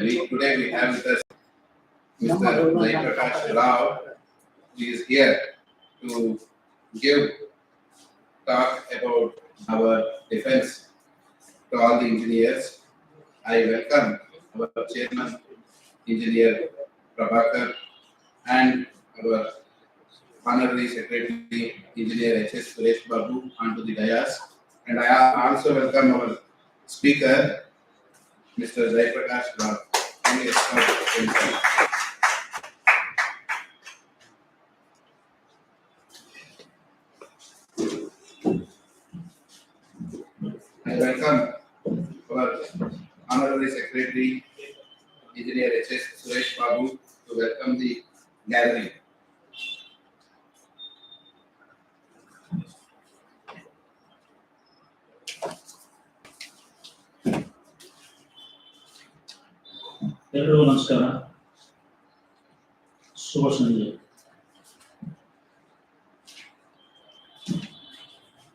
Today we have with us Mr. Jayaprakash Rao. He is here to give talk about our defense to all the engineers. I welcome our chairman, Engineer Prabhakar, and our honorary secretary, Engineer H.S. Suresh Babu, onto the dais. And I also welcome our speaker, Mr. Jayaprakash Rao. I welcome our honorary secretary, Engineer H.S. Suresh Babu, to welcome the gathering. ಎಲ್ಲರಿಗೂ ನಮಸ್ಕಾರ, ಶುಭ ಸಂಜೆ.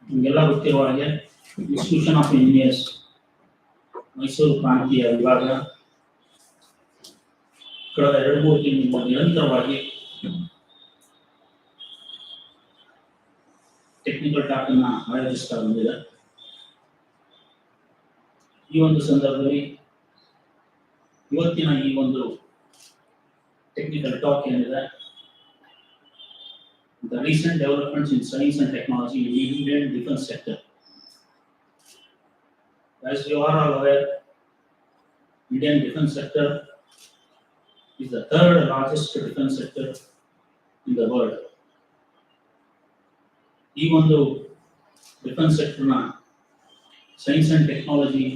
ನಿಮಗೆಲ್ಲ ಗೊತ್ತಿರುವ ಹಾಗೆ institution of engineers Mysuru ಪ್ರಾಂತೀಯ ವಿಭಾಗ ಕಳೆದ 2-3 ತಿಂಗಳಿಂದ ನಿರಂತರವಾಗಿ ಟೆಕ್ನಿಕಲ್ ಟಾಕ್ ಅನ್ನು ಆಯೋಜಿಸ್ತಾ ಬಂದಿದೆ. ಈ ಒಂದು ಸಂದರ್ಭದಲ್ಲಿ ಇವತ್ತಿನ ಈ ಒಂದು ಟೆಕ್ನಿಕಲ್ ಟಾಕ್ ಏನಿದೆ, the recent developments in science and technology in the Indian defense sector. As you are all aware, Indian defense sector is the third largest defense sector in the world. ಈ ಒಂದು defence ಸೆಕ್ಟರ್ನ science and technology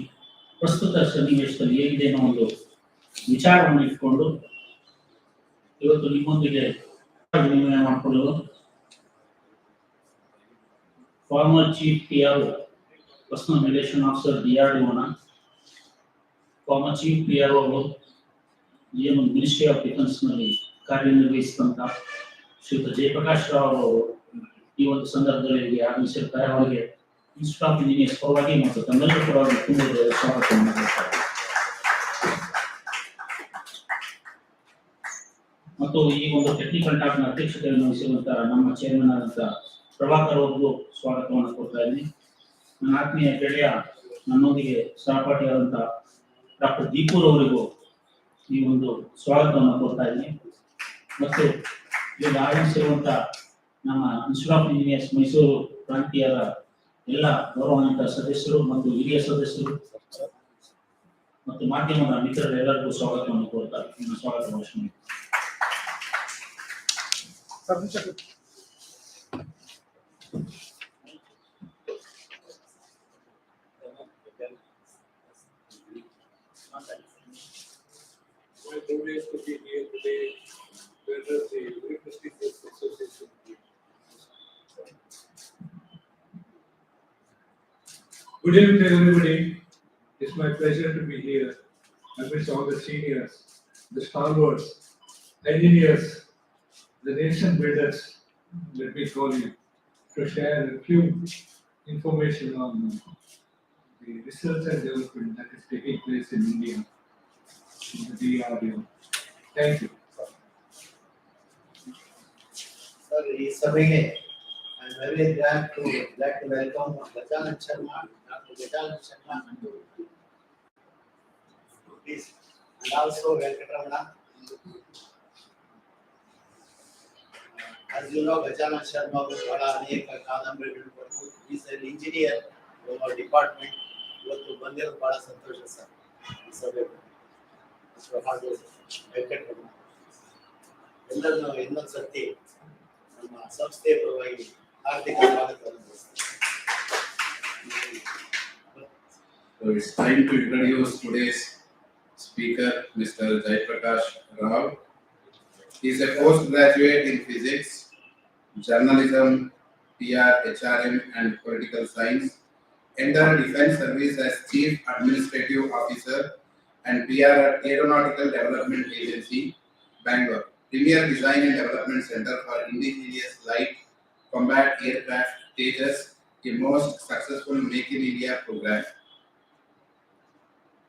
ಪ್ರಸ್ತುತ ಸನ್ನಿವೇಶದಲ್ಲಿ ಹೇಗಿದೆ ಅನ್ನೋ ಒಂದು ವಿಚಾರವನ್ನು ಇಟ್ಕೊಂಡು ಇವತ್ತು ನಿಮ್ಮೊಂದಿಗೆ ವಿನಿಮಯ ಮಾಡಿಕೊಳ್ಳಲು former chief PRO personal relation officer DRDO former chief PRO ಅವರು ಏನು ಮಿನಿಸ್ಟ್ರಿ ಆಫ್ ಡಿಫೆನ್ಸ್ ನಲ್ಲಿ ಕಾರ್ಯನಿರ್ವಹಿಸಿದಂತ ಶ್ರೀಯುತ ಜಯಪ್ರಕಾಶ್ ರಾವ್ ಅವರು ಈ ಒಂದು ಸಂದರ್ಭದಲ್ಲಿ ಆಗಮಿಸಿರ್ತಾರೆ. ಅವರಿಗೆ ಇನ್ಸ್ಟಿಟ್ಯೂಟ್ ಆಫ್ ಇಂಜಿನಿಯರ್ಸ್ ಪರವಾಗಿ ಮತ್ತು ತಮ್ಮೆಲ್ಲರ ಪರವಾಗಿ ತುಂಬ ಸ್ವಾಗತವನ್ನು ಮಾಡ್ತಾರೆ. ಮತ್ತು ಈ ಒಂದು ಟೆಕ್ನಿಕಲ್ ಟಾಕ್ನ ಅಧ್ಯಕ್ಷತೆಯನ್ನು ವಹಿಸಿರುವಂತಹ ನಮ್ಮ ಚೇರ್ಮನ್ ಆದಂತಹ ಪ್ರಭಾಕರ್ ಅವರಿಗೂ ಸ್ವಾಗತವನ್ನು ಕೊಡ್ತಾ ಇದ್ದೀನಿ. ನನ್ನ ಆತ್ಮೀಯ ಗೆಳೆಯ ನನ್ನೊಂದಿಗೆ ಸಹಪಾಠಿಯಾದಂತಹ ಡಾಕ್ಟರ್ ದೀಪೂರ್ ಅವರಿಗೂ ಈ ಒಂದು ಸ್ವಾಗತವನ್ನು ಕೊಡ್ತಾ ಇದ್ದೀನಿ. ಮತ್ತು ಈಗ ಆಗಮಿಸಿರುವಂತಹ ನಮ್ಮ ಇನ್ಸ್ಟಿಟ್ಯೂಟ್ ಆಫ್ ಇಂಜಿನಿಯರ್ಸ್ ಮೈಸೂರು ಪ್ರಾಂತೀಯರ ಎಲ್ಲ ಗೌರವಾನ್ವಿತ ಸದಸ್ಯರು ಮತ್ತು ಹಿರಿಯ ಸದಸ್ಯರು ಮತ್ತು ಮಾಧ್ಯಮದ ಮಿತ್ರರೆಲ್ಲರಿಗೂ ಸ್ವಾಗತವನ್ನು ಕೋರ್ತಾ ನಿಮ್ಮ ಸ್ವಾಗತ ಭಾಷಣ. Good evening, everybody. It's my pleasure to be here amidst all the seniors, the stalwarts, engineers, the nation builders, let me call you, to share a few information on the research and development that is taking place in India, in the DRDO. Thank you. Sir, I'm very glad to welcome Gajanan Sharma, Dr. Gajanan Sharma, please, and also Venkatramana. As you know, Gajanan Sharma was Aneka Kadambarigalu Barbu. He is an engineer in our department. ಇವತ್ತು ಬಂದಿರೋದು ಬಹಳ ಸಂತೋಷ sir. ಈ ಸಭೆಗೆ ಹಾಗೂ ವೆಂಕಟರಮಣ ಎಲ್ಲರನ್ನೂ ಇನ್ನೊಂದು ಸರ್ತಿ ನಮ್ಮ ಸಂಸ್ಥೆಯ ಪರವಾಗಿ ಹಾರ್ದಿಕ ಸ್ವಾಗತವನ್ನು. So it's time to introduce today's speaker, Mr. Jayaprakash Rao. He is a postgraduate in physics, journalism, PR, HRM, and political science. Entered defense service as Chief Administrative Officer and PR at Aeronautical Development Agency, Bangalore. Premier Design and Development Center for Indigenous Light Combat Aircraft Tejas, the most successful Make in India program.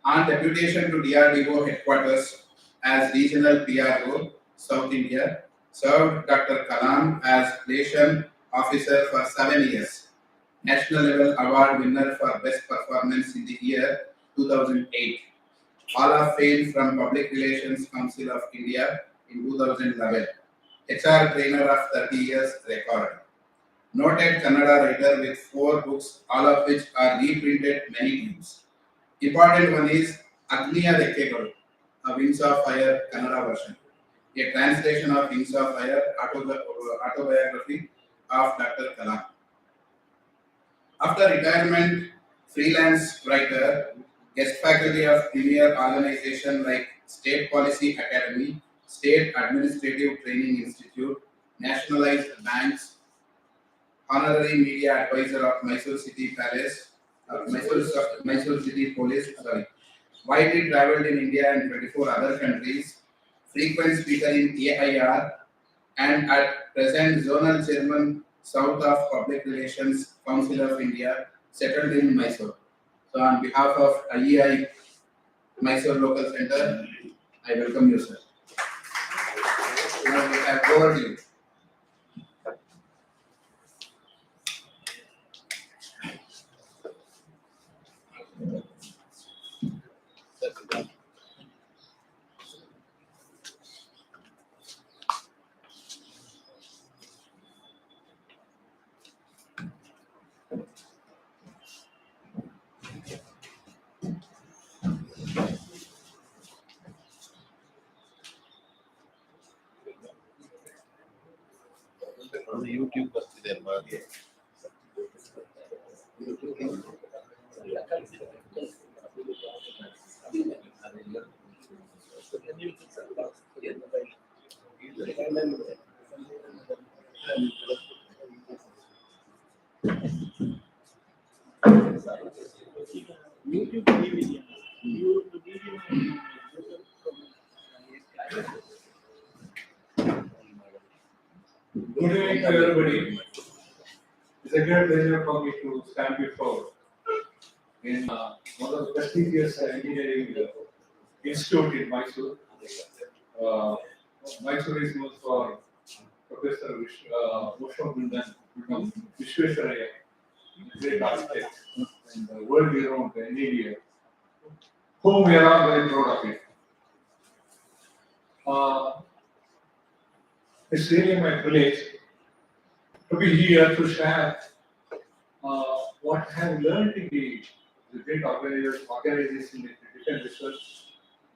On deputation to DRDO headquarters as regional PRO, South India, served Dr. Kalam as liaison officer for 7 years. National level award winner for best performance in the year 2008. Hall of Fame from Public Relations Council of India in 2011. HR trainer of 30 years record. Noted Kannada writer with 4 books, all of which are reprinted many times. Important one is Agniya Rekkegalu, a Wings of Fire Kannada version. A translation of Wings of Fire autobiography of Dr. Kalam. After retirement, freelance writer, guest faculty of premier organizations like State Policy Academy, State Administrative Training Institute, nationalized banks, honorary media advisor of Mysore City Palace, Mysore City Police, widely traveled in India and 24 other countries, frequent speaker in AIR, and at present zonal chairman South of Public Relations Council of India, settled in Mysore. So on behalf of IEI Mysore Local Center, I welcome you, sir. Now we have over to you. YouTube ಬರ್ತಿದೆ ಅಲ್ವಾ? Good evening to everybody. It's a great pleasure for me to stand before in one of the prestigious engineering institute in Mysore. Mysore is known for Professor Vishwabrindan Vishweswaraya, great architect and world-renowned engineer, whom we are all very proud of it. It's really my privilege to be here to share what I have learned in the great organization, the Defense Research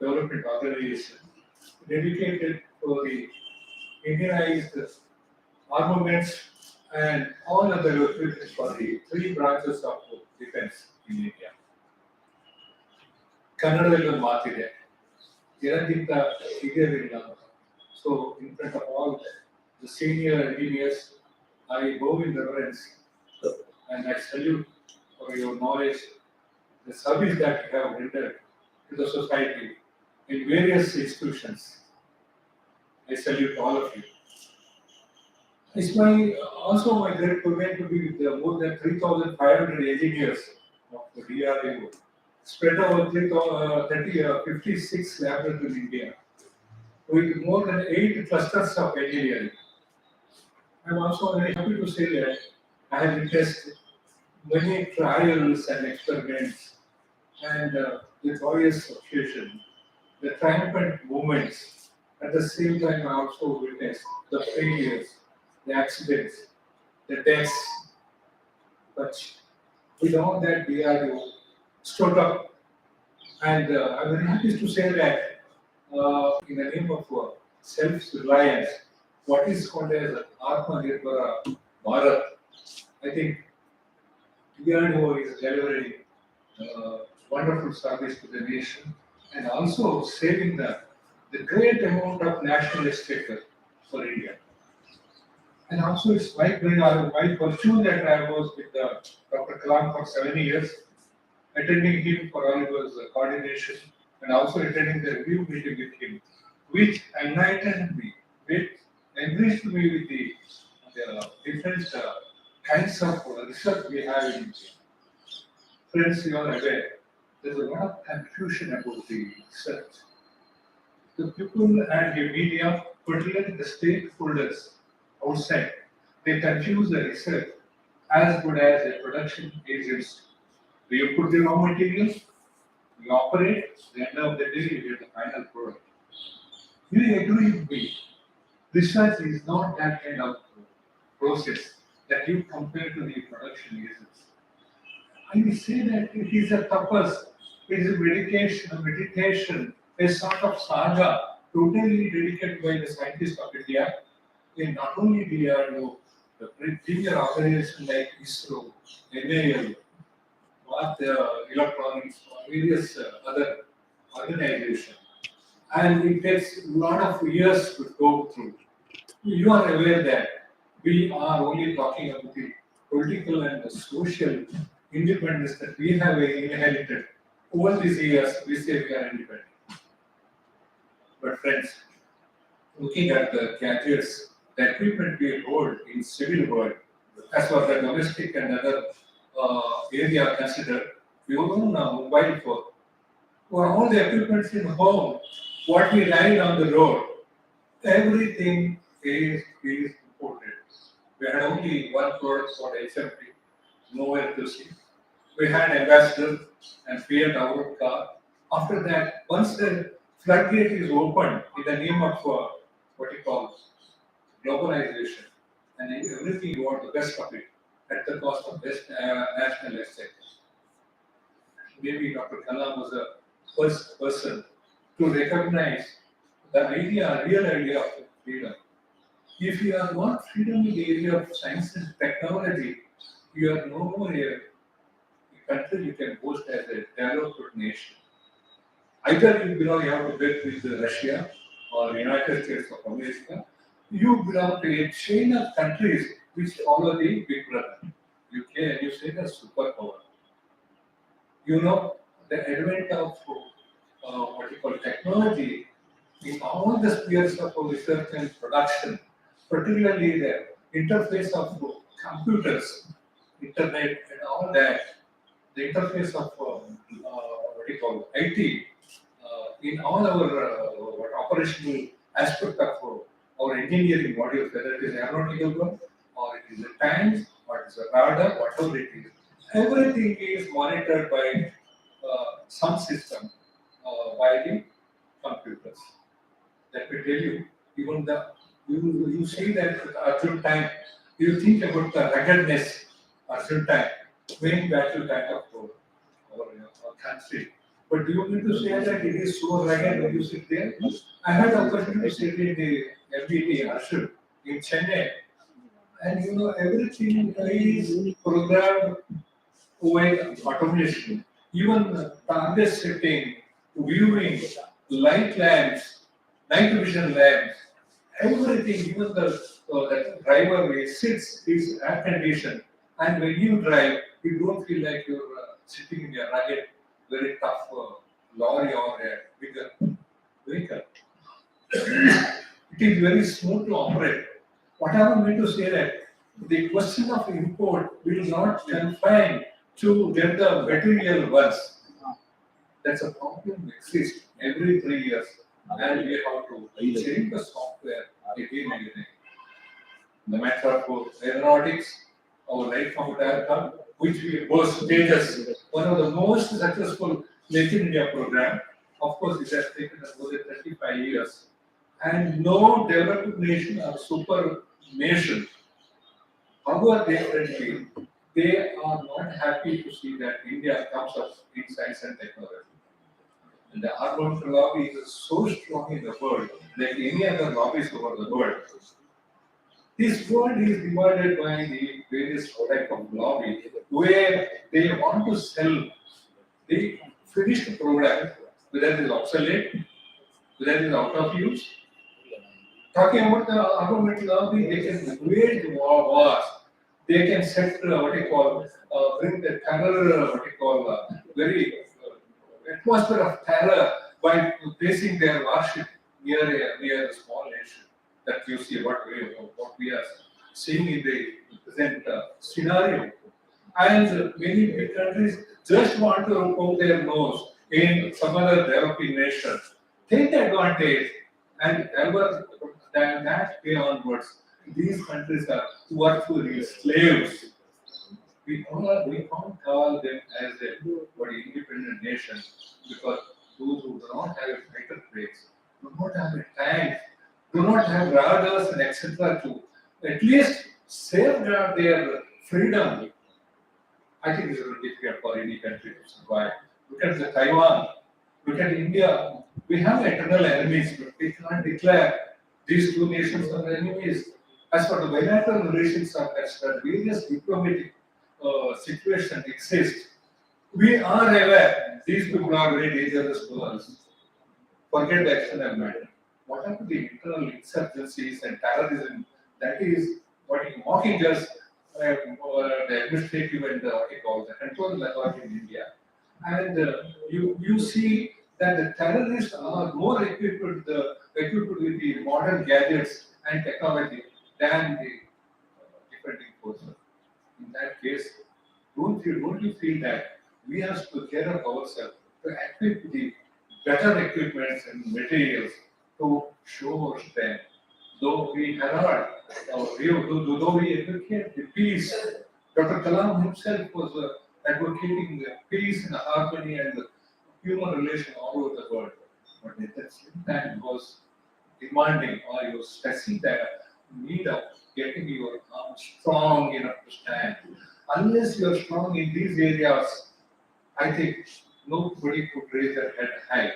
Development Organization, dedicated to the Indianized armaments and all other equipment for the 3 branches of defense in India. ಕನ್ನಡದಲ್ಲಿ ಒಂದು ಮಾತಿದೆ, ಇದಕ್ಕಿಂತ ಹಿರಿಯರಿಲ್ಲ. So, in front of all the senior engineers, I bow in reverence and I salute for your knowledge, the service that you have rendered to the society in various institutions. I salute all of you. It's also my great privilege to be with more than 3,500 engineers of the DRDO, spread over 56 laboratories in India, with more than 8 clusters of engineering. I'm also very happy to say that I have witnessed many trials and experiments and the joyous occasion, the triumphant moments. At the same time, I also witnessed the failures, the accidents, the deaths. But with all that, DRDO stood up, and I'm very happy to say that in the name of self-reliance, what is called as Atmanirbhara Bharat, I think DRDO is delivering wonderful service to the nation and also saving the great amount of national exchequer for India. And also it's my fortune that I was with Dr. Kalam for 7 years, attending him for all his coordination and also attending the review meeting with him, which enlightened me, which enriched me with the different kinds of research we have in India. Friends, you are aware there's a lot of confusion about the research. The people and the media, particularly the stakeholders outside, they confuse the research as good as a production agency. You put the raw materials, you operate, at the end of the day, you get the final product. You agree with me? Research is not that kind of process that you compare to the production agency. I will say that it is a purpose, it is a meditation, a sort of saga totally dedicated by the scientists of India in not only DRDO, the premier organization like ISRO, NAL, or the electronics, or various other organizations. And it takes a lot of years to go through. You are aware that we are only talking about the political and the social independence that we have inherited. Over these years, we say we are independent. But friends, looking at the gadgets, the equipment we hold in civil world, as far as the domestic and other area considered, we own a mobile phone. For all the equipments in home, what we ride on the road, everything is imported. We had only one product called HMP, nowhere to see. We had ambassador and Fiat our car. After that, once the floodgate is opened in the name of what you call globalization, and everything you want the best of it at the cost of best national asset. Maybe Dr. Kalam was the first person to recognize the real idea of freedom. If you are not freedom in the area of science and technology, you are no more a country you can boast as a developed nation. Either you belong, you have to bet with Russia or United States of America. You belong to a chain of countries which follow the big brother. UK and you say the superpower. You know the advent of what you call technology in all the spheres of research and production, particularly the interface of computers, internet, and all that, the interface of what you call IT in all our operational aspect of our engineering modules, whether it is aeronautical one or it is a tank or it is a radar, whatever it is, everything is monitored by some system by the computers. Let me tell you, even you see that at Arjun time, you think about the ruggedness Arjun time, main battle tank of our country. But do you mean to say that it is so rugged when you sit there? I had the opportunity to sit in the MBT Arjun in Chennai, and you know everything is programmed with automation. Even target setting, viewing, light lamps, night vision lamps, everything, even the driver way sits is air conditioned. And when you drive, you don't feel like you're sitting in a rugged, very tough lorry or a bigger vehicle. It is very smooth to operate. What I want me to say that the question of import will not confine to get the material once. That's a problem exists every 3 years, and we have to change the software again and again. The matter of aeronautics, our right from aircraft, which we both stages, one of the most successful Make in India program. Of course, it has taken us more than 35 years, and no developed nation or super nation, however they friendly, they are not happy to see that India comes up in science and technology. And the armed lobby is so strong in the world, like any other lobbies over the world. This world is divided by the various type of lobby where they want to sell the finished product, whether it is obsolete, whether it is out of use. Talking about the armament lobby, they can wage wars. They can set what you call, bring the terror, what you call, very atmosphere of terror by placing their warship near a small nation. That you see what we are seeing in the present scenario. And many big countries just want to poke their nose in some other developing nation. Take the advantage and ever than that way onwards, these countries are virtually slaves. We can't call them as a very independent nation because those who do not have a fighter planes, do not have a tank, do not have radars and etc. to at least safeguard their freedom. I think it's very difficult for any country to survive. Look at the Taiwan, look at India. We have eternal enemies, but we cannot declare these two nations are enemies. As for the bilateral relations are concerned, various diplomatic situations exist. We are aware these people are very dangerous to us. Forget the external matter. What are the internal insurgencies and terrorism? That is what is mocking us, the administrative and what you call the control authority in India. And you see that the terrorists are more equipped with the modern gadgets and technology than the defending forces. In that case, don't you feel that we have to care of ourselves to equip the better equipments and materials to show our strength? Though we cannot, though we advocate the peace, Dr. Kalam himself was advocating the peace and harmony and the human relation all over the world. But at the same time, he was demanding or he was stressing the need of getting your arm strong enough to stand. Unless you are strong in these areas, I think nobody could raise their head high.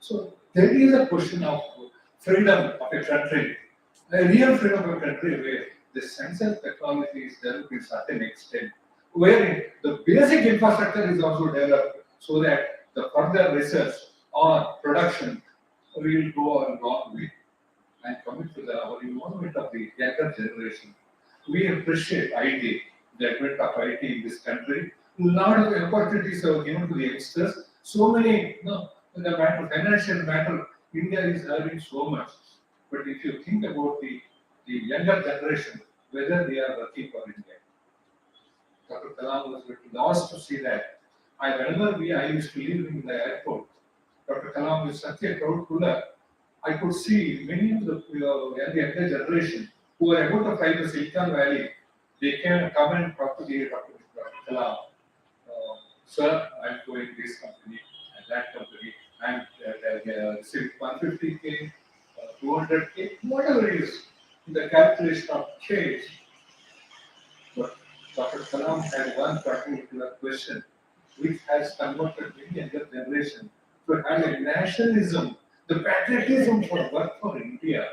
So there is a question of freedom of a country, a real freedom of a country where the science and technology is developed to a certain extent, where the basic infrastructure is also developed so that the further research or production will go a long way. And coming to our involvement of the younger generation, we appreciate IT, the advent of IT in this country. A lot of opportunities are given to the youngsters. So many, in the matter, financial matter, India is having so much. But if you think about the younger generation, whether they are working for India, Dr. Kalam was very lost to see that. Whenever I used to live in the airport, Dr. Kalam is such a proud ruler. I could see many of the younger generation who are about to fly to Silicon Valley. They can come and talk to the Dr. Kalam. Sir, I'm going this company and that company. I'm receiving 150K, 200K, whatever it is. The calculation of change. But Dr. Kalam had one particular question which has converted many younger generation to have a nationalism, the patriotism for work for India.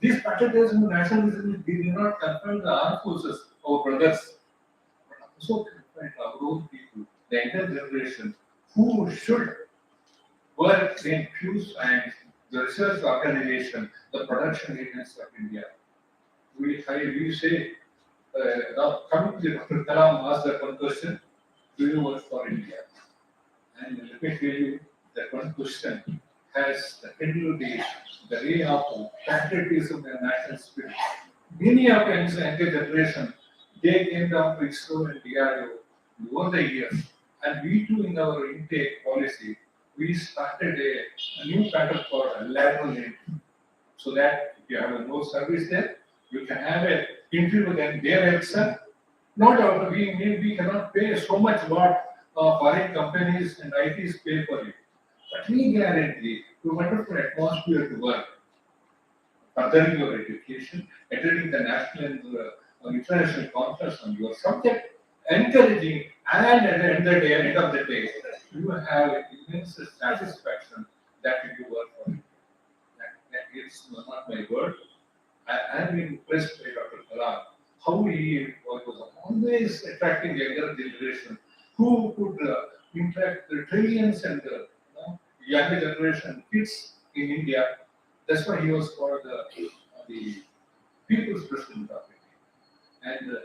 This patriotism and nationalism did not confine the armed forces, our brothers, but also confine our own people, the younger generation, who should work in pure science, the research organization, the production agency of India. We say, now coming to Dr. Kalam asked that one question, do you work for India? And let me tell you that one question has the way of patriotism and national spirit. Many of the younger generation, they came down to ISRO and DRDO over the years. And we too, in our intake policy, we started a new pattern for lateral entry. So that if you have a no service there, you can have an interview with them there itself. Not out, we cannot pay so much what foreign companies and ITs pay for it. But we guarantee a wonderful atmosphere to work, furthering your education, attending the national and international conference on your subject, encouraging, and at the end of the day, you have immense satisfaction that you work for it. That is not my word. I am impressed by Dr. Kalam, how he was always attracting younger generation who could interact the trillions and younger generation kids in India. That's why he was called the people's president of India. And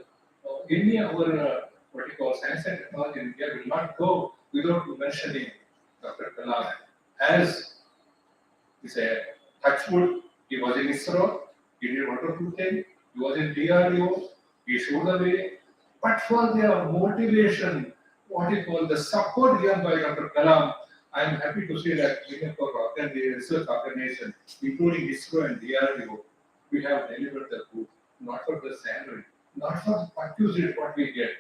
India, our what you call science and technology in India will not go without mentioning Dr. Kalam as he's a touchwood. He was in ISRO. He did wonderful thing. He was in DRDO. He showed the way. but for their motivation, what you call the support given by Dr. Kalam, I am happy to say that many of our research organizations, including ISRO and DRDO, we have delivered the book, not for the salary, not for the perquisite what we get.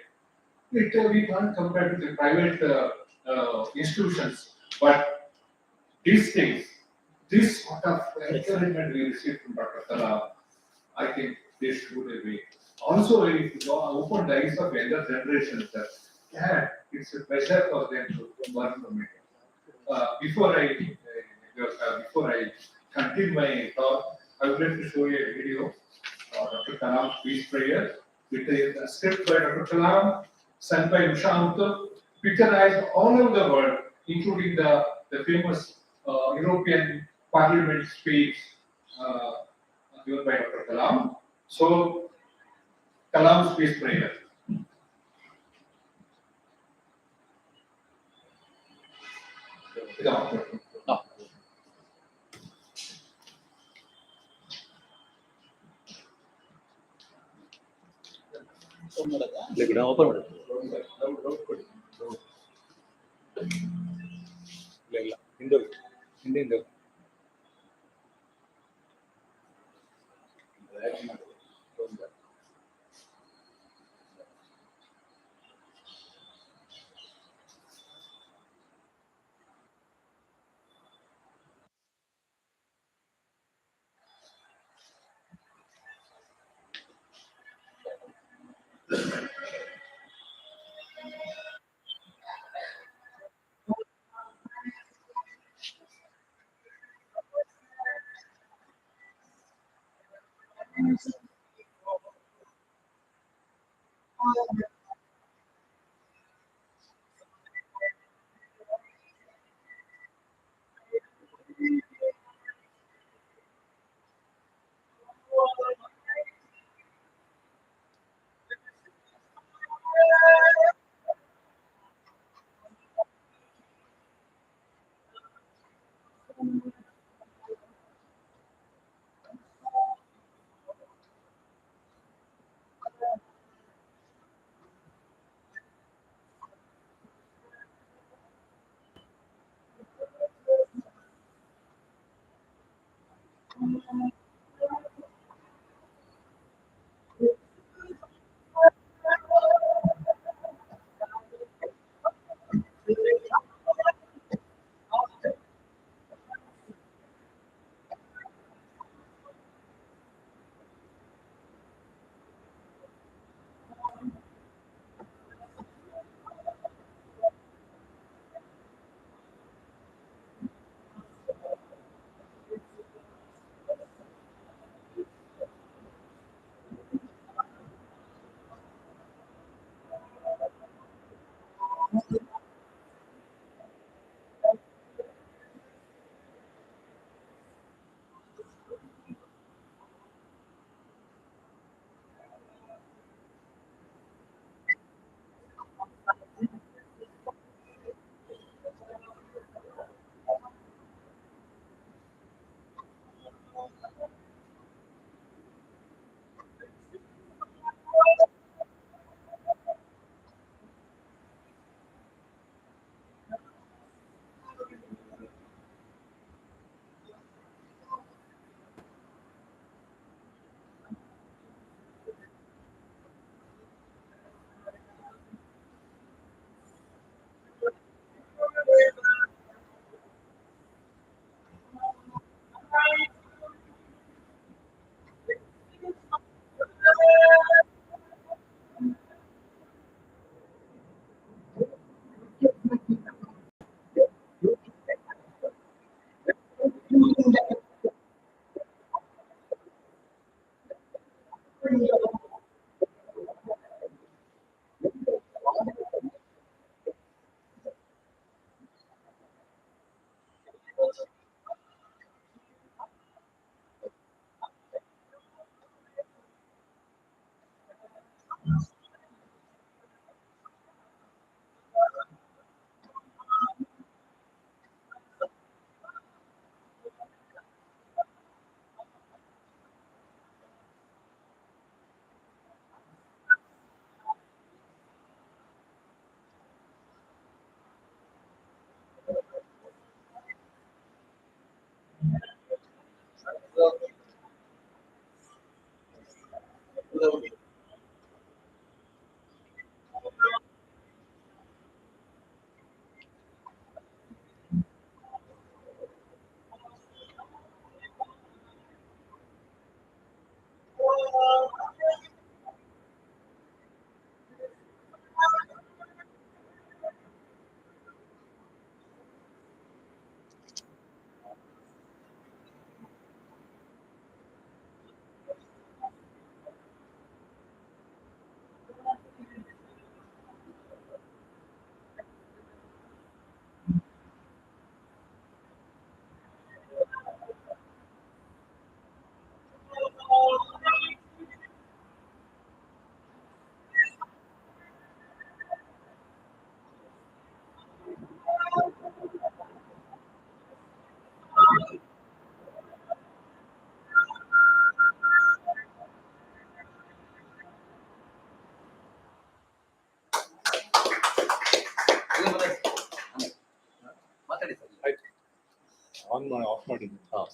We can't compare with the private institutions, but these things, this sort of encouragement we received from Dr. Kalam, I think they should be. Also, if you open the eyes of younger generations, yeah, it's a pleasure for them to learn from it. Before I continue my talk, I would like to show you a video of Dr. Kalam's peace prayer. It is a script by Dr. Kalam, sent by Usha Amtul, picturized all over the world, including the famous European Parliament speech given by Dr. Kalam. So, Kalam's peace prayer. Yeah. Open ಮಾಡು ಇಲ್ಲ ಹಿಂದೆ ಹಿಂದೆ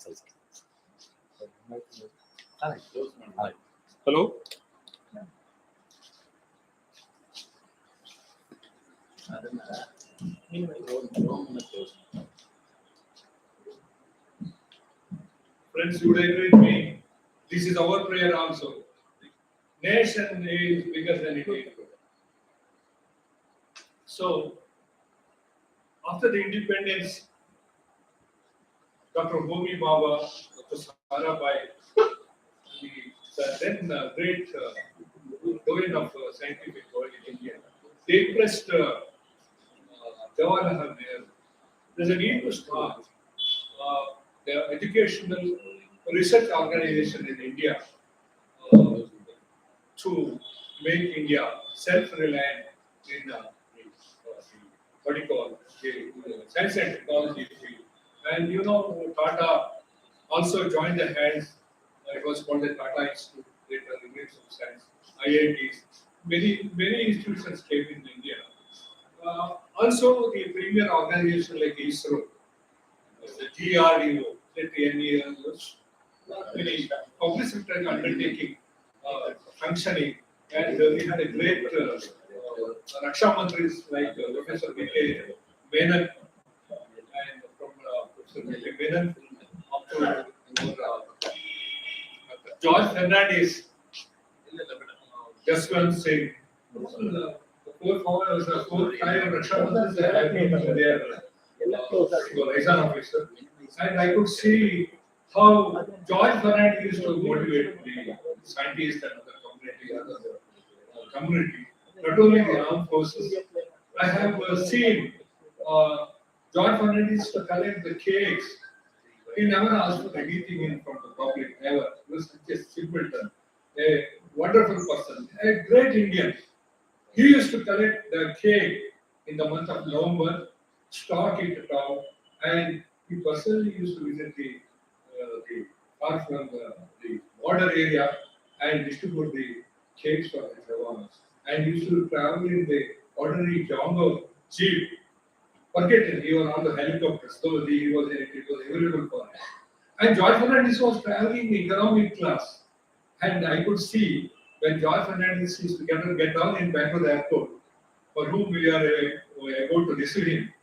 ಸರಿ ಸರಿ. Hello. Friends, you would agree with me. This is our prayer also. Nation is bigger than it is. So, after the independence, Dr. Homi Baba, Dr. Sarabhai, the then great doyen of scientific world in India, they impressed Jawaharlal Nehru. There's a need to start the educational research organization in India to make India self-reliant in what do you call science and technology field. And you know, Tata also joined the hands. It was called the Tata Institute, later University of Science, IITs. Many institutions came in India. Also, the premier organization like ISRO, the DRDO, the many public sector undertaking functioning, and we had a great Raksha Mantris like Professor V.K. Menon, and from Professor V.K. Menon up to George Fernandez, Jaswant Singh. The four five Raksha Mantris that have been their liaison officer. And I could see how George Fernandez used to motivate the scientists and other community, not only the armed forces. I have seen George Fernandez to collect the cakes. He never asked for anything in from the public, ever. He was such a simpleton, a wonderful person, a great Indian. He used to collect the cake in the month of November, stock it out, and he personally used to visit the far from the border area and distribute the cakes for the Jawans. And he used to travel in the ordinary Django jeep. Forget it, he was on the helicopter, so it was available for him. And George Fernandez was traveling in economic class. And I could see when George Fernandez used to get down in Bangalore airport, for whom we are about to receive him.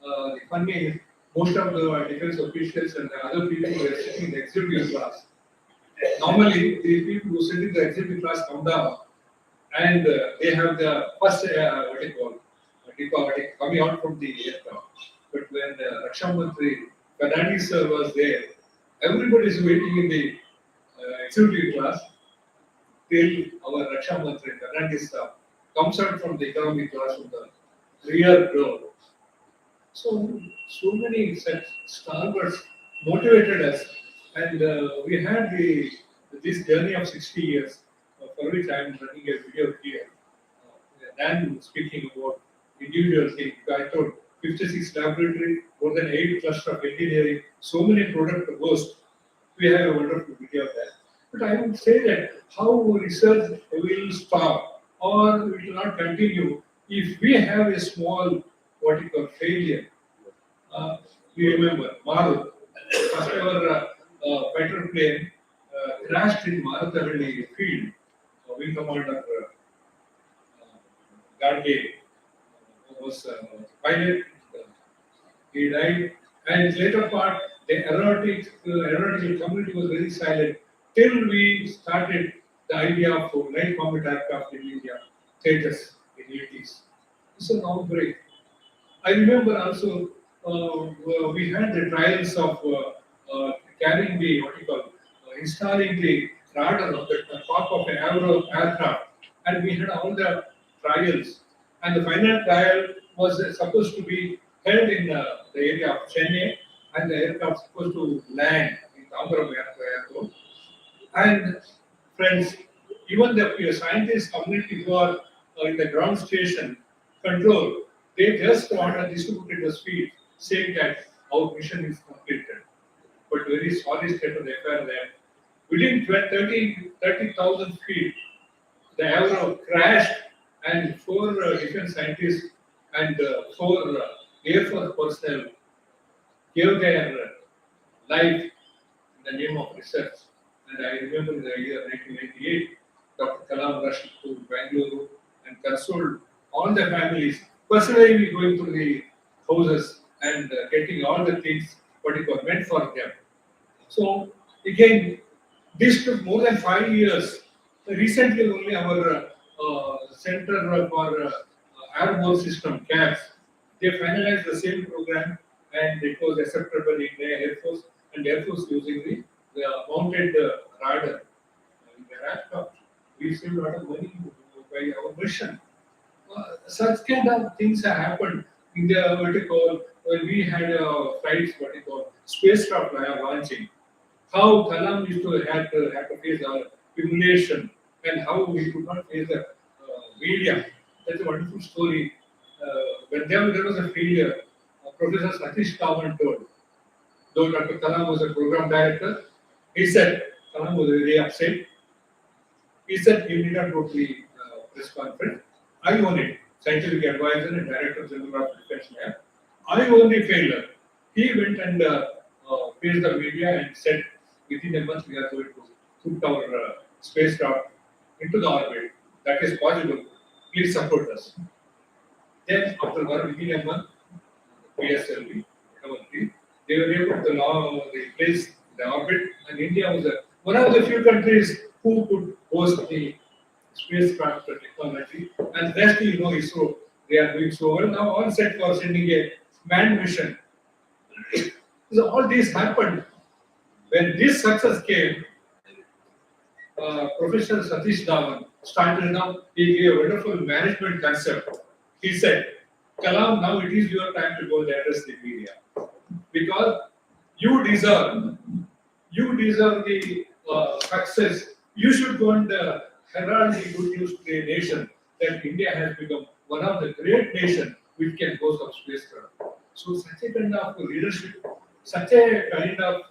The funny is, most of the defense officials and the other people were sitting in the executive class. Normally, the people who sit in the executive class come down and they have the first, coming out from the aircraft. But when Raksha Mantri Fernandez sir was there, everybody is waiting in the executive class till our Raksha Mantri Fernandez sir comes out from the economic class from the rear door. So many such stalwarts motivated us, and we had this journey of 60 years, for which I am running a video here. Then speaking about individual things, I told 56 laboratory, more than 8 cluster of engineering, so many product boasts. We have a wonderful video of that. But I would say that how research will stop or it will not continue if we have a small what you call failure. We remember Maru, first ever fighter plane crashed in Marathahalli field. Wing Commander Gadge was pilot. He died, and later part the aeronautical community was very silent till we started the idea of light combat aircraft in India, Tejas in the 80s. It's an outbreak. I remember also we had the trials of carrying the installing the radar on the top of an aircraft, and we had all the trials. And the final trial was supposed to be held in the area of Chennai, and the aircraft supposed to land in Tambaram airport. And friends, even the scientists community who are in the ground station control, they just want to distribute the speed, saying that our mission is completed. But very sorry state of the affair that within 30,000 feet, the aero crashed and 4 defense scientists and 4 Air Force personnel gave their life in the name of research. And I remember in the year 1998, Dr. Kalam rushed to Bangalore and consoled all the families, personally going to the houses and getting all the things what it was meant for them. So again, this took more than 5 years. Recently, only our Center for Airborne System (CAPS) they finalized the same program, and it was accepted by the Indian Air Force, and Air Force using the mounted radar in their aircraft. We saved a lot of money by our mission. Such kind of things have happened in the what you call when we had flights what you call spacecraft launching. How Kalam used to have to face our humiliation and how we could not face the media. That's a wonderful story. When there was a failure, Professor Satish Kavan told, though Dr. Kalam was a program director, he said, Kalam was very upset. He said, you need not go to the press conference. I own it. Scientific advisor and director general of defense lab. I own the failure. He went and faced the media and said, within a month we are going to put our spacecraft into the orbit. That is possible. Please support us. Then after within a month, PSLV, they were able to now replace the orbit, and India was one of the few countries who could host the spacecraft technology. And rest, ISRO, they are doing so well. Now all set for sending a manned mission. So all this happened. When this success came, Professor Satish Dhawan started now, he gave a wonderful management concept. He said, Kalam, now it is your time to go and address the media. Because you deserve the success. You should go and herald the good news to the nation that India has become one of the great nations which can host of spacecraft. So such a kind of leadership, such a kind of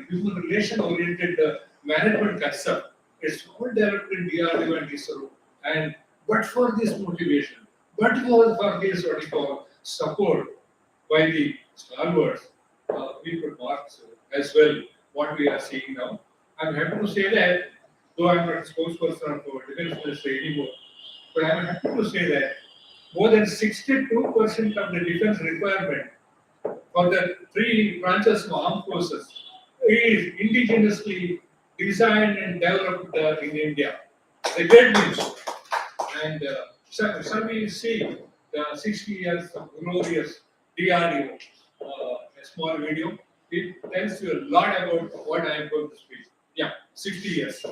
human relation oriented management concept is all developed in DRDO and ISRO. And but for this motivation, but for this what you call support by the stalwarts, we could mark as well what we are seeing now. I'm happy to say that, though I'm not a spokesperson of the Defense Ministry anymore, but I'm happy to say that more than 62% of the defense requirement for the three branches of armed forces is indigenously designed and developed in India. The great news. And shall we see the 60 years of glorious DRDO, a small video? It tells you a lot about what I am going to speak. Yeah, 60 years.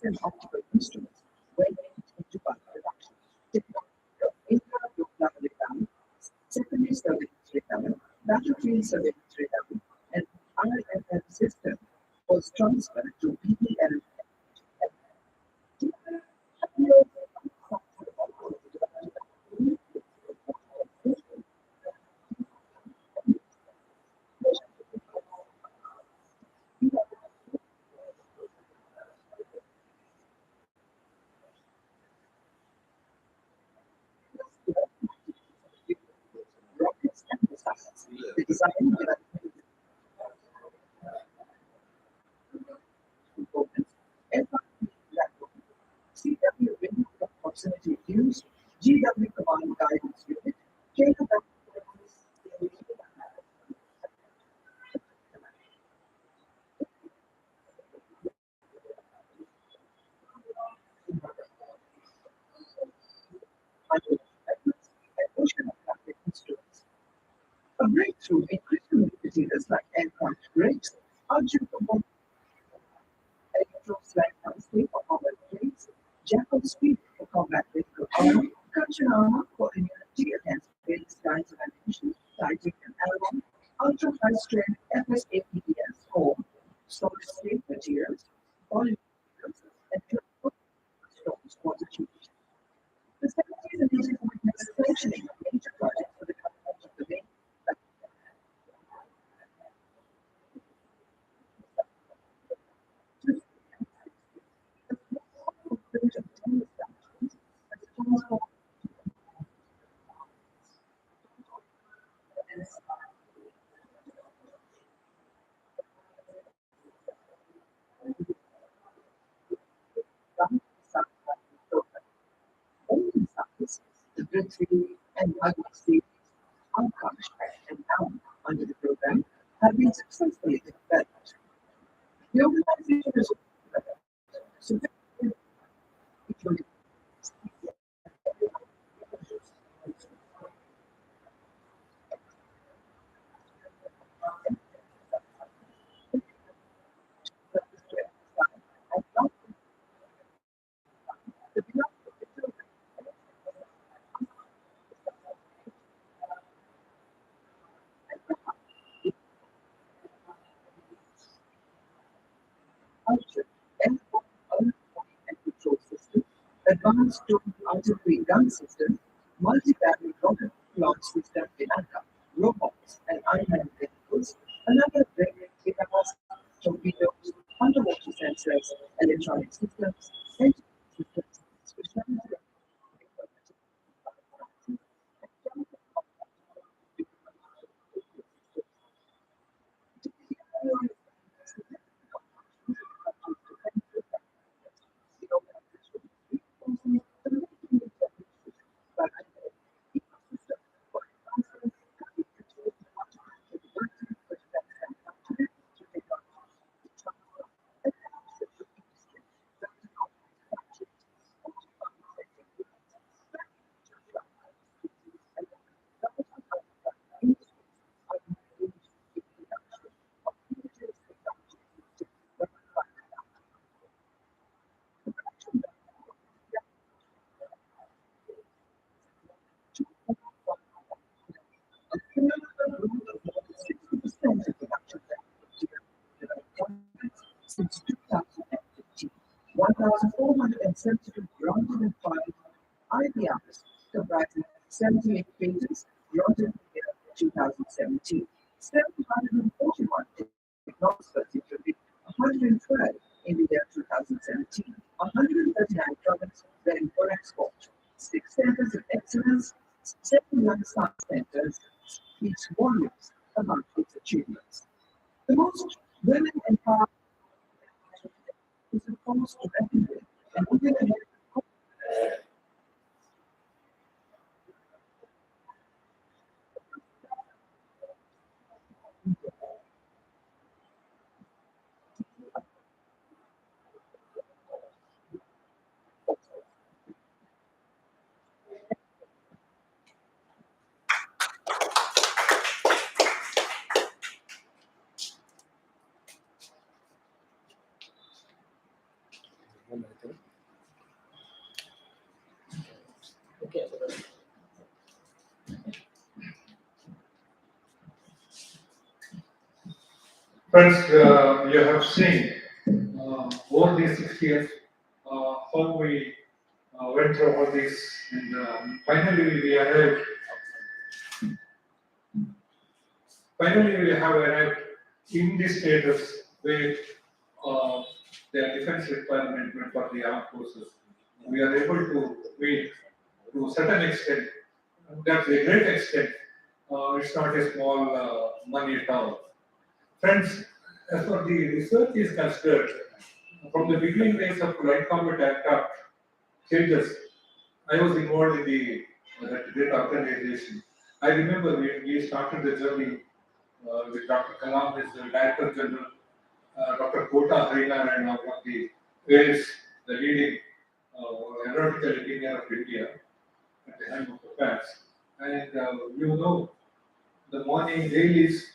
and optical instruments went into bulk production. Technology of intra-nuclear radar, secondary surveillance radar, battlefield surveillance radar, and IFF system was transferred to BDL. Rockets and missiles. The design and development components, FIP platform, CW window proximity views, GW command guidance unit, Jacob and oceanographic instruments. A breakthrough in critical materials like aircraft brakes are due to both electroslide landscape for combat planes, jackal speed for combat vehicle armor, cushion armor for immunity against various kinds of ammunition, titanium alloy, ultra high strength FSAPDS core, solid state materials, polymerals, and stones quantity. The 70s and 80s witnessed sanctioning of major projects for the government of the main. The breakthrough and ugly series, Akash and Down under the program have been successfully developed. The organization is so including culture and control system, advanced artillery gun system, multi-battery rocket launch system, Pinaka, robots and unmanned vehicles, another gigawatt torpedoes, underwater sensors, electronic systems, safety systems, specialized since 2015. 1,472 granted and filed IPRs comprising 78 patents granted in the year 2017. 741 technology including 112 in the year 2017. 139 products ready for export. 6 centers of excellence, 7 young science centers speaks volumes about its achievements. The most women empowered is a force to reckon with, and moving ahead. Friends, you have seen over these 6 years how we went through all this, and finally we arrived. Finally, we have arrived in this status where the defense requirement for the armed forces. We are able to meet to a certain extent. That's a great extent. It's not a small money at all. Friends, as far the research is concerned, from the beginning days of light combat aircraft changes, I was involved in that great organization. I remember we started the journey with Dr. Kalam as the Director General, Dr. Kota Harinar, and one of the is the leading aeronautical engineer of India at the time of the facts. And you know, the morning dailies,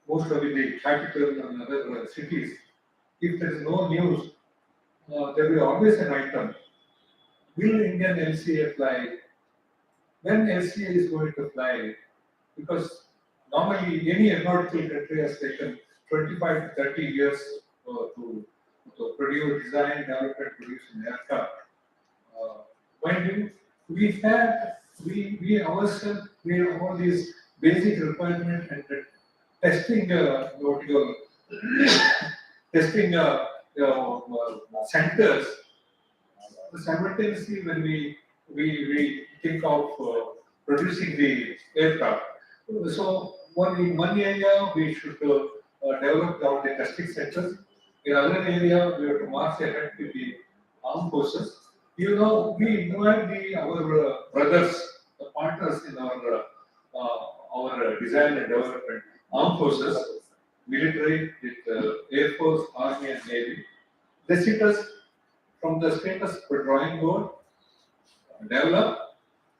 most of the capital and other cities, if there is no news, there will be always an item. Will Indian LCA fly? When LCA is going to fly? Because normally any aeronautical country has taken 25 to 30 years to produce, design, develop, and produce an aircraft. Mind you, we ourselves made all these basic requirements and testing what you call testing centers. Simultaneously, when we think of producing the aircraft, so in one area we should develop our the testing centers. In other area, we have to march ahead with the armed forces. You know, we invite our brothers, the partners in our design and development, armed forces, military, with Air Force, Army, and Navy. They sit us from the status of a drawing board, develop,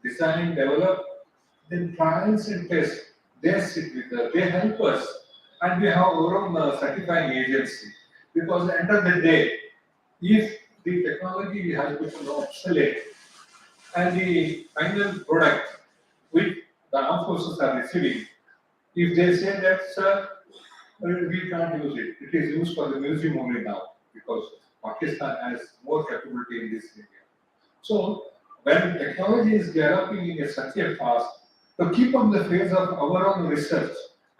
design, develop, then trials and tests. They sit with us, they help us, and we have our own certifying agency. Because at the end of the day, if the technology has become obsolete and the final product which the armed forces are receiving, if they say that, sir, we can't use it, it is used for the museum only now, because Pakistan has more capability in this area. So, when technology is developing in such a fast, to keep on the phase of our own research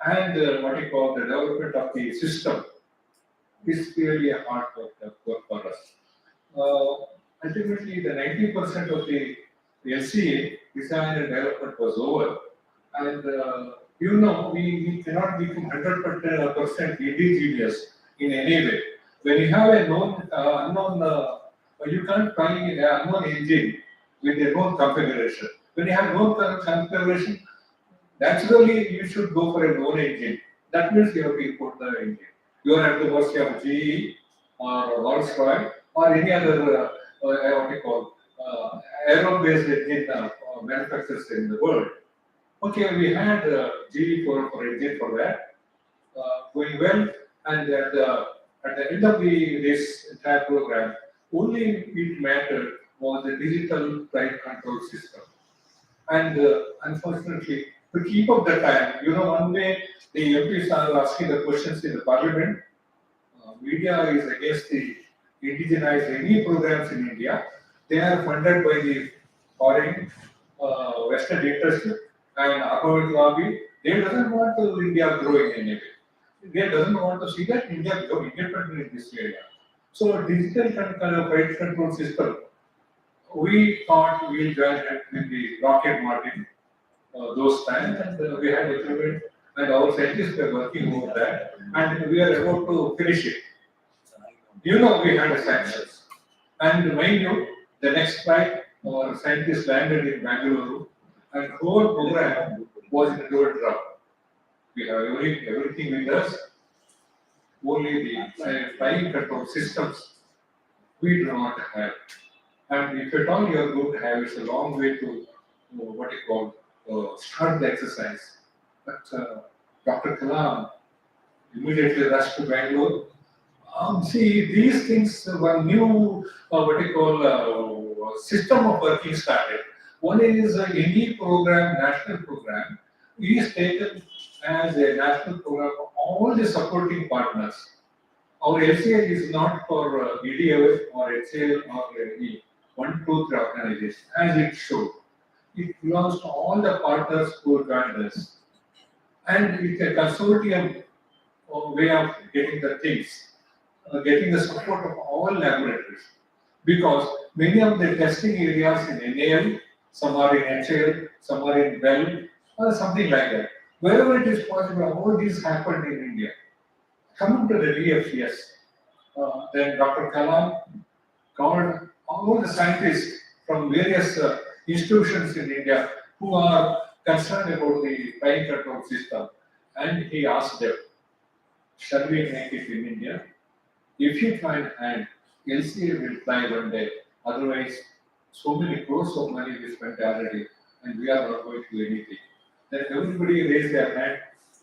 and what you call the development of the system is really a hard work for us. Ultimately, the 90% of the LCA design and development was over, and you know we cannot become 100% indigenous in any way. When you have a known unknown, you can't find an unknown engine with a known configuration. When you have known configuration, naturally you should go for a known engine. That means you have to import the engine. You are at the mercy of GE or Rolls-Royce or any other what you call aero-based engine manufacturers in the world. Okay, we had GE for engine for that, going well, and at the end of this entire program, only it mattered was the digital flight control system. And unfortunately, to keep up the time, you know, one way the MPs are asking the questions in the parliament, media is against the indigenize any programs in India. They are funded by the foreign Western interest and Armament lobby. They doesn't want to India growing in any way. They doesn't want to see that India become independent in this area. So digital kind of flight control system, we thought we'll join in the rocket market those times, and we had equipment, and our scientists were working over that, and we are about to finish it. You know, we had a sanctions, and mind you, the next flight, our scientists landed in Bangalore, and whole program was in a drop. We have everything with us, only the flying control systems we do not have. And if at all you are going to have, it's a long way to what you call start the exercise. But Dr. Kalam immediately rushed to Bangalore, See, these things, one new, what you call, system of working started. One is any program, national program, is taken as a national program for all the supporting partners. Our LCA is not for EDO or HCL or any one, two, three organization, as it should. It belongs to all the partners who joined us. And it's a consortium way of getting the things, getting the support of all laboratories. Because many of the testing areas in NAL, some are in HL, some are in Bell, or something like that. Wherever it is possible, all these happened in India. Coming to the DFCS, then Dr. Kalam called all the scientists from various institutions in India who are concerned about the flight control system, and he asked them, shall we make it in India? If you try and LCA will fly one day, otherwise, so many crores of money we spent already, and we are not going to do anything. Then everybody raised their hand,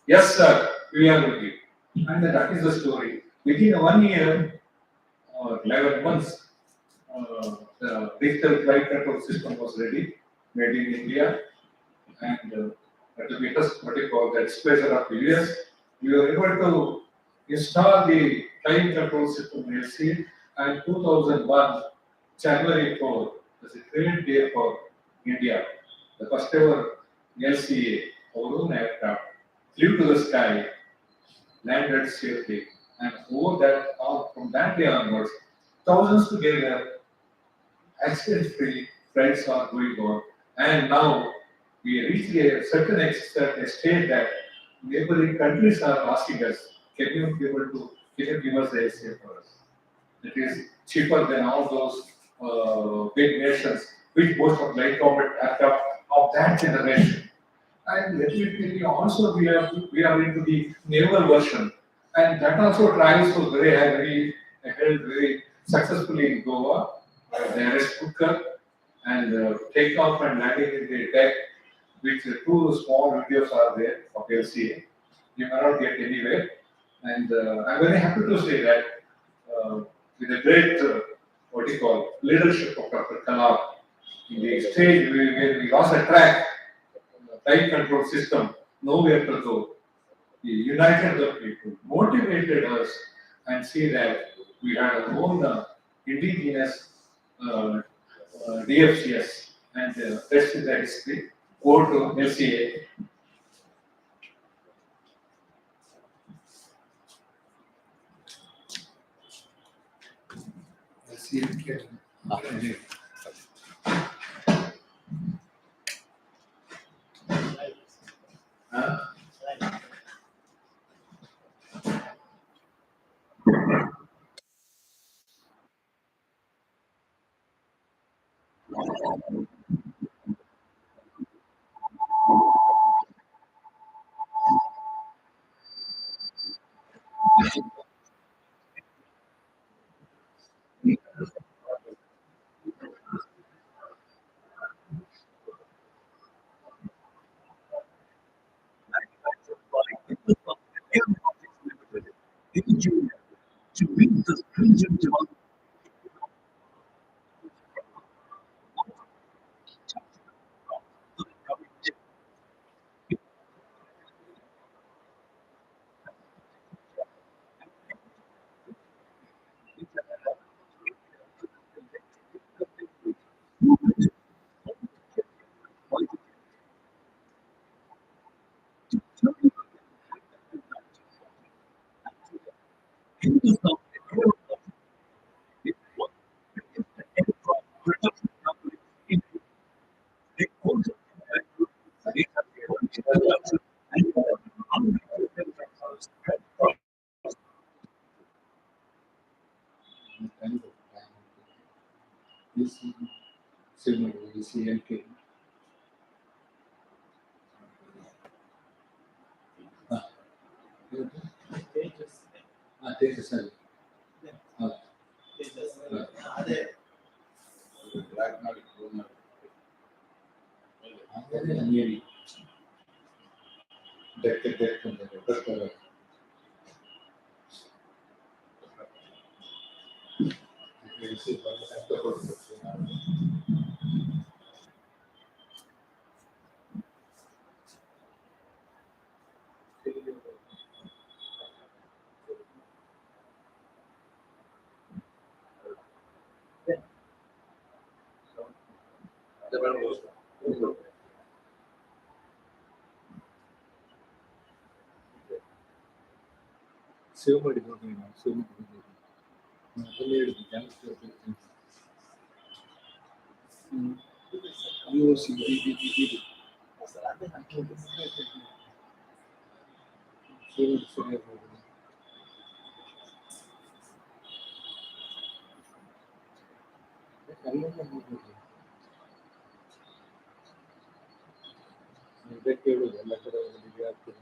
yes, sir, we are looking. And that is the story. Within 1 year or 11 months, the digital flight control system was ready, made in India, and at the biggest, what you call the exposure of the US, we were able to install the flight control system in LC, and 2001, January 4, was a great day for India. The first ever LCA, our own aircraft, flew to the sky, landed safely, and over that, from that day onwards, thousands together, accident-free flights are going on, and now we reach a certain extent, a state that neighboring countries are asking us, can you give us the LCA for us? It is cheaper than all those big nations, which boast of light combat aircraft of that generation. And let me tell you, also we are into the naval version, and that also trials was held very successfully in Goa. The arrest cooker and takeoff and landing in the deck, which two small videos are there of LCA. You cannot get anywhere, and I'm very happy to say that with the great what you call leadership of Dr. Kalam in the stage where we lost a track, flight control system, nowhere to go. He united the people, motivated us, and see that we had our own indigenous DFCS, and rest is the history. Go to LCA. To meet the stringent demand This similar to the CLK. Tejas. ಅದೇ Black market, blue market. Nearly. Deck. received by the doctor. Shivamogga ಕೇಳುದು ಎಲ್ಲ ಕಡೆ ಆಗ್ತದೆ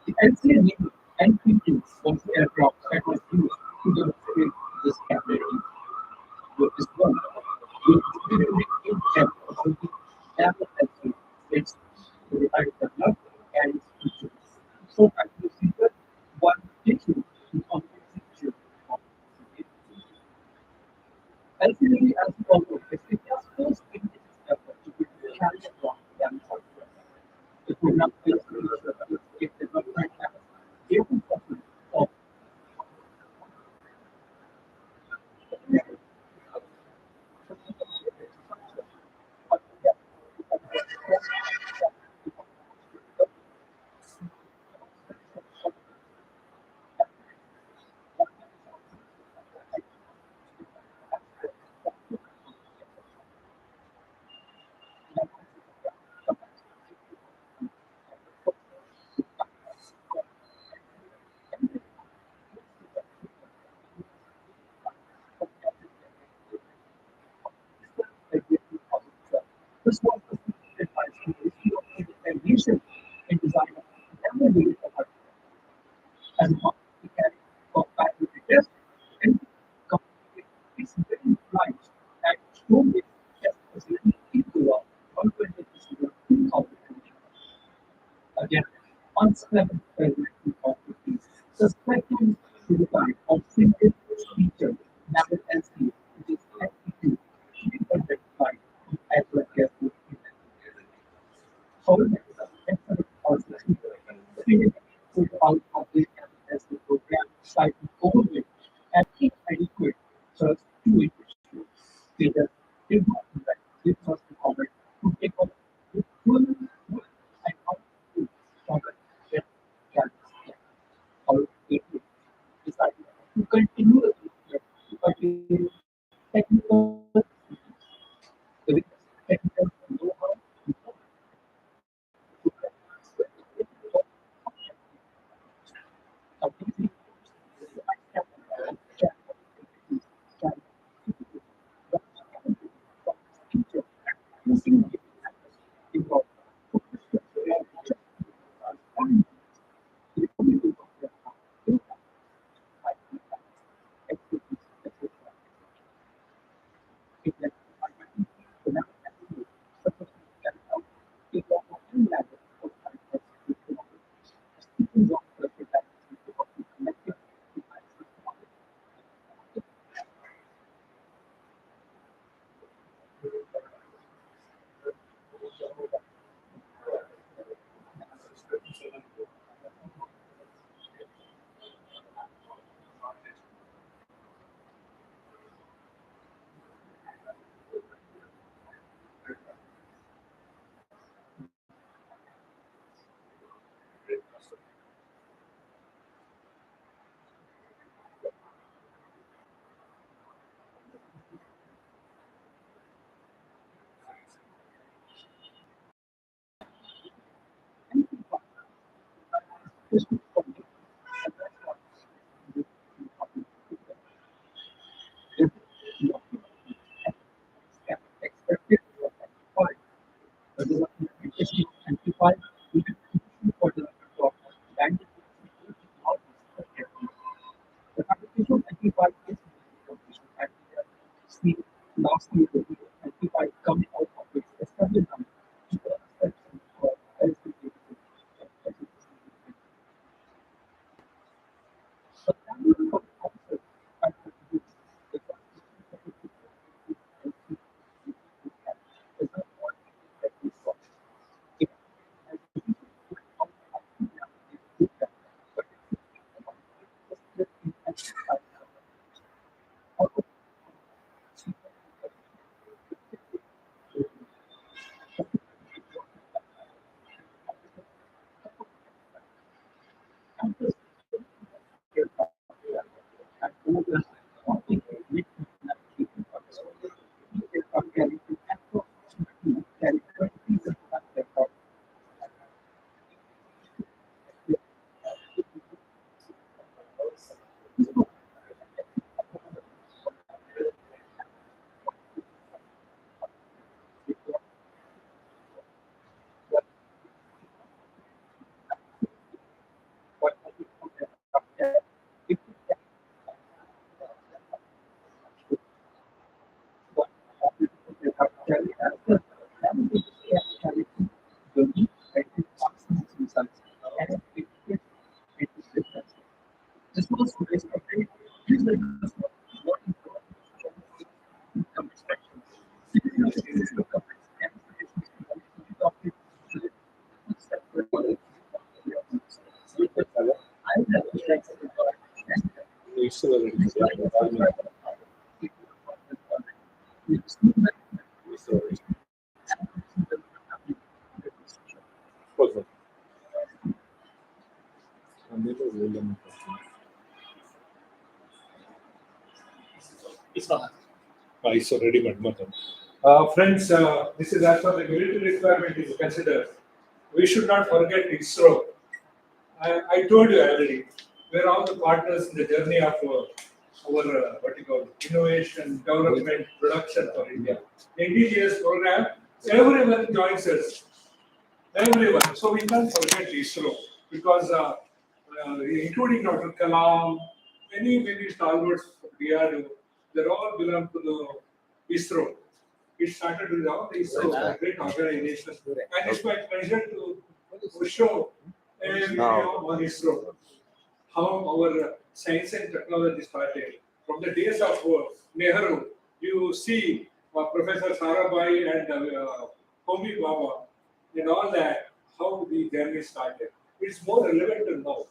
The LCA named NP2 was the aircraft that was used to demonstrate this capability. With this one, we distributed in depth of the level LCA states to the right developed and features. So as you see that one issue is on the feature of the LCA as also is India's first indigenous effort to build a carrier aircraft than software. The program is development as able of this was the by the issue of aviation in design of never needed for as a part of the carry of battery test and complete its very flight at Stoneway test facility in Goa on 2020. Again, on 7 February 2015, suspecting suicide of single feature naval LC, which is FP2, to be identified as well as however, out of the as the program slightly overweight and inadequate search to individuals. They just did not invite this was the comment to take up the full work and how to comment their challenges. However, they decided to continue the to continue technical the technical know-how expected to amplify the development of industry amplify the contribution for development of language technologies. The application amplified is competition and see last year the amplified coming out of its establishment to the section for LCD. The family of officers and contributes the constitution is not one that we saw. It has been put out of the data, but it's in amplified out of campus and over 40 with aircraft carrying approximately carry 20 aircraft. This was today's update. Please let us know what income expectations. Citizens to comments and suggestions to the topic. I would like to thank everybody. It's already mad. Friends, this is as far the military requirement is considered. We should not forget ISRO. I told you already, we're all the partners in the journey of our what you call innovation, development, production for India. The indigenous program, everyone joins us. Everyone. So we can't forget ISRO because including Dr. Kalam, many stalwarts of DRDO, they all belong to the ISRO. It started with all the ISRO, a great organization. And it's my pleasure to show a video on ISRO, how our science and technology started. From the days of Nehru, you see Professor Sarabhai and Homi Baba and all that, how the journey started. It's more relevant to know,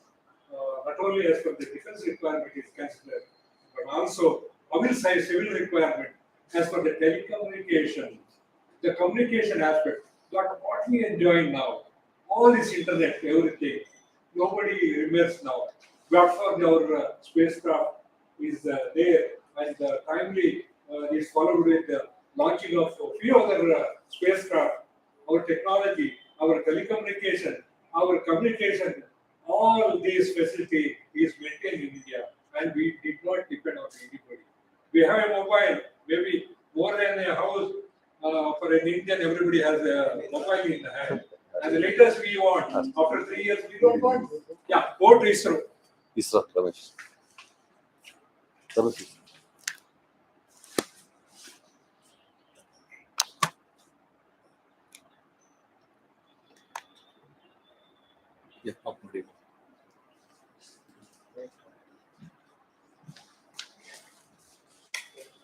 not only as per the defense requirement is considered, but also our civil requirement as per the telecommunication, the communication aspect. What we enjoy now, all this internet, everything, nobody remembers now. But for our spacecraft is there and timely is followed with the launching of a few other spacecraft. Our technology, our telecommunication, our communication, all these facility is maintained in India, and we did not depend on anybody. We have a mobile, maybe more than a house. For an Indian, everybody has a mobile in the hand. And the latest we want, after 3 years, we don't want. Yeah, go to ISRO. ISRO, Ramesh. Ramesh. Yeah, upload.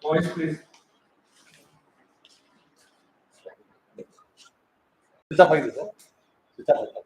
Voice, please. Switch off ಆಗಿದೆ sir. Switch off ಆಯ್ತಾ?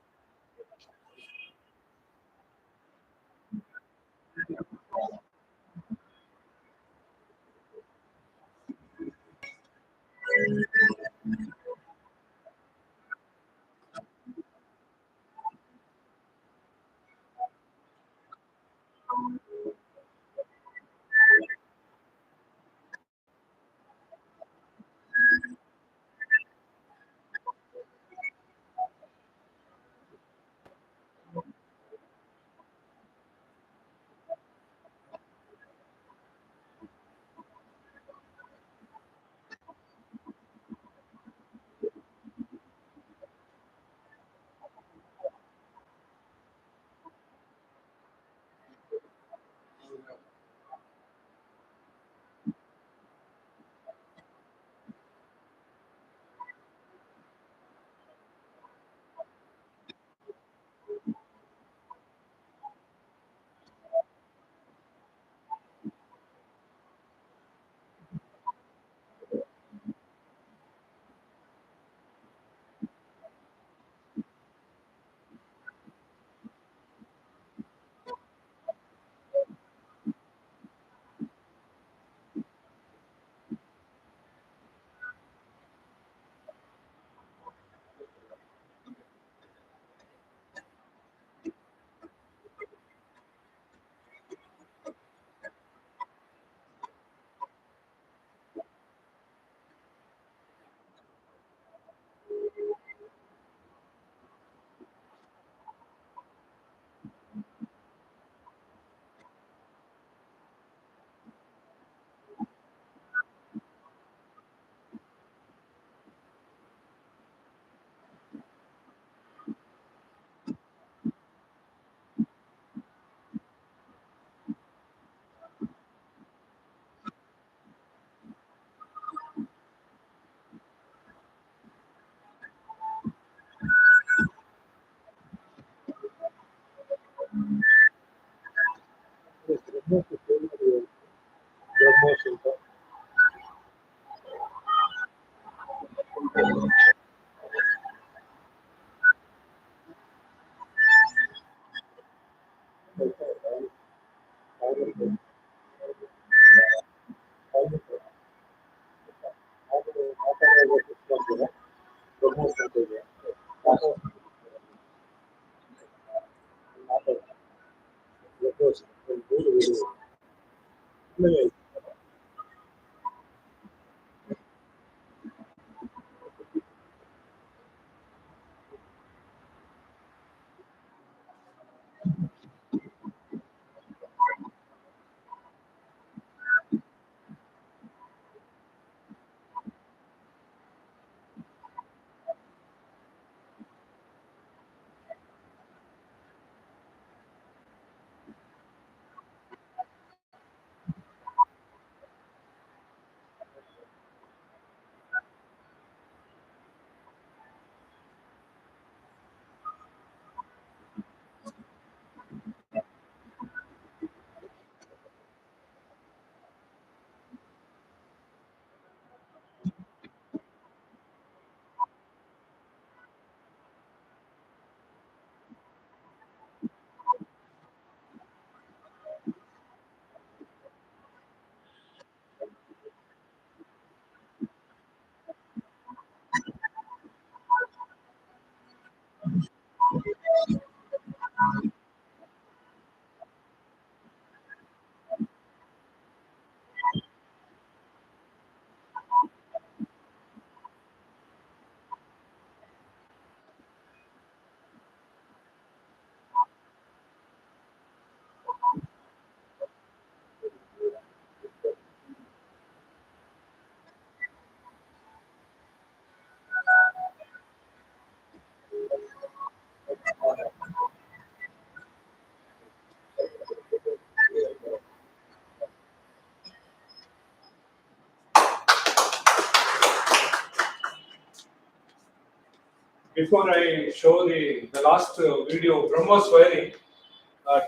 Before I show the last video, Brahma's swearing,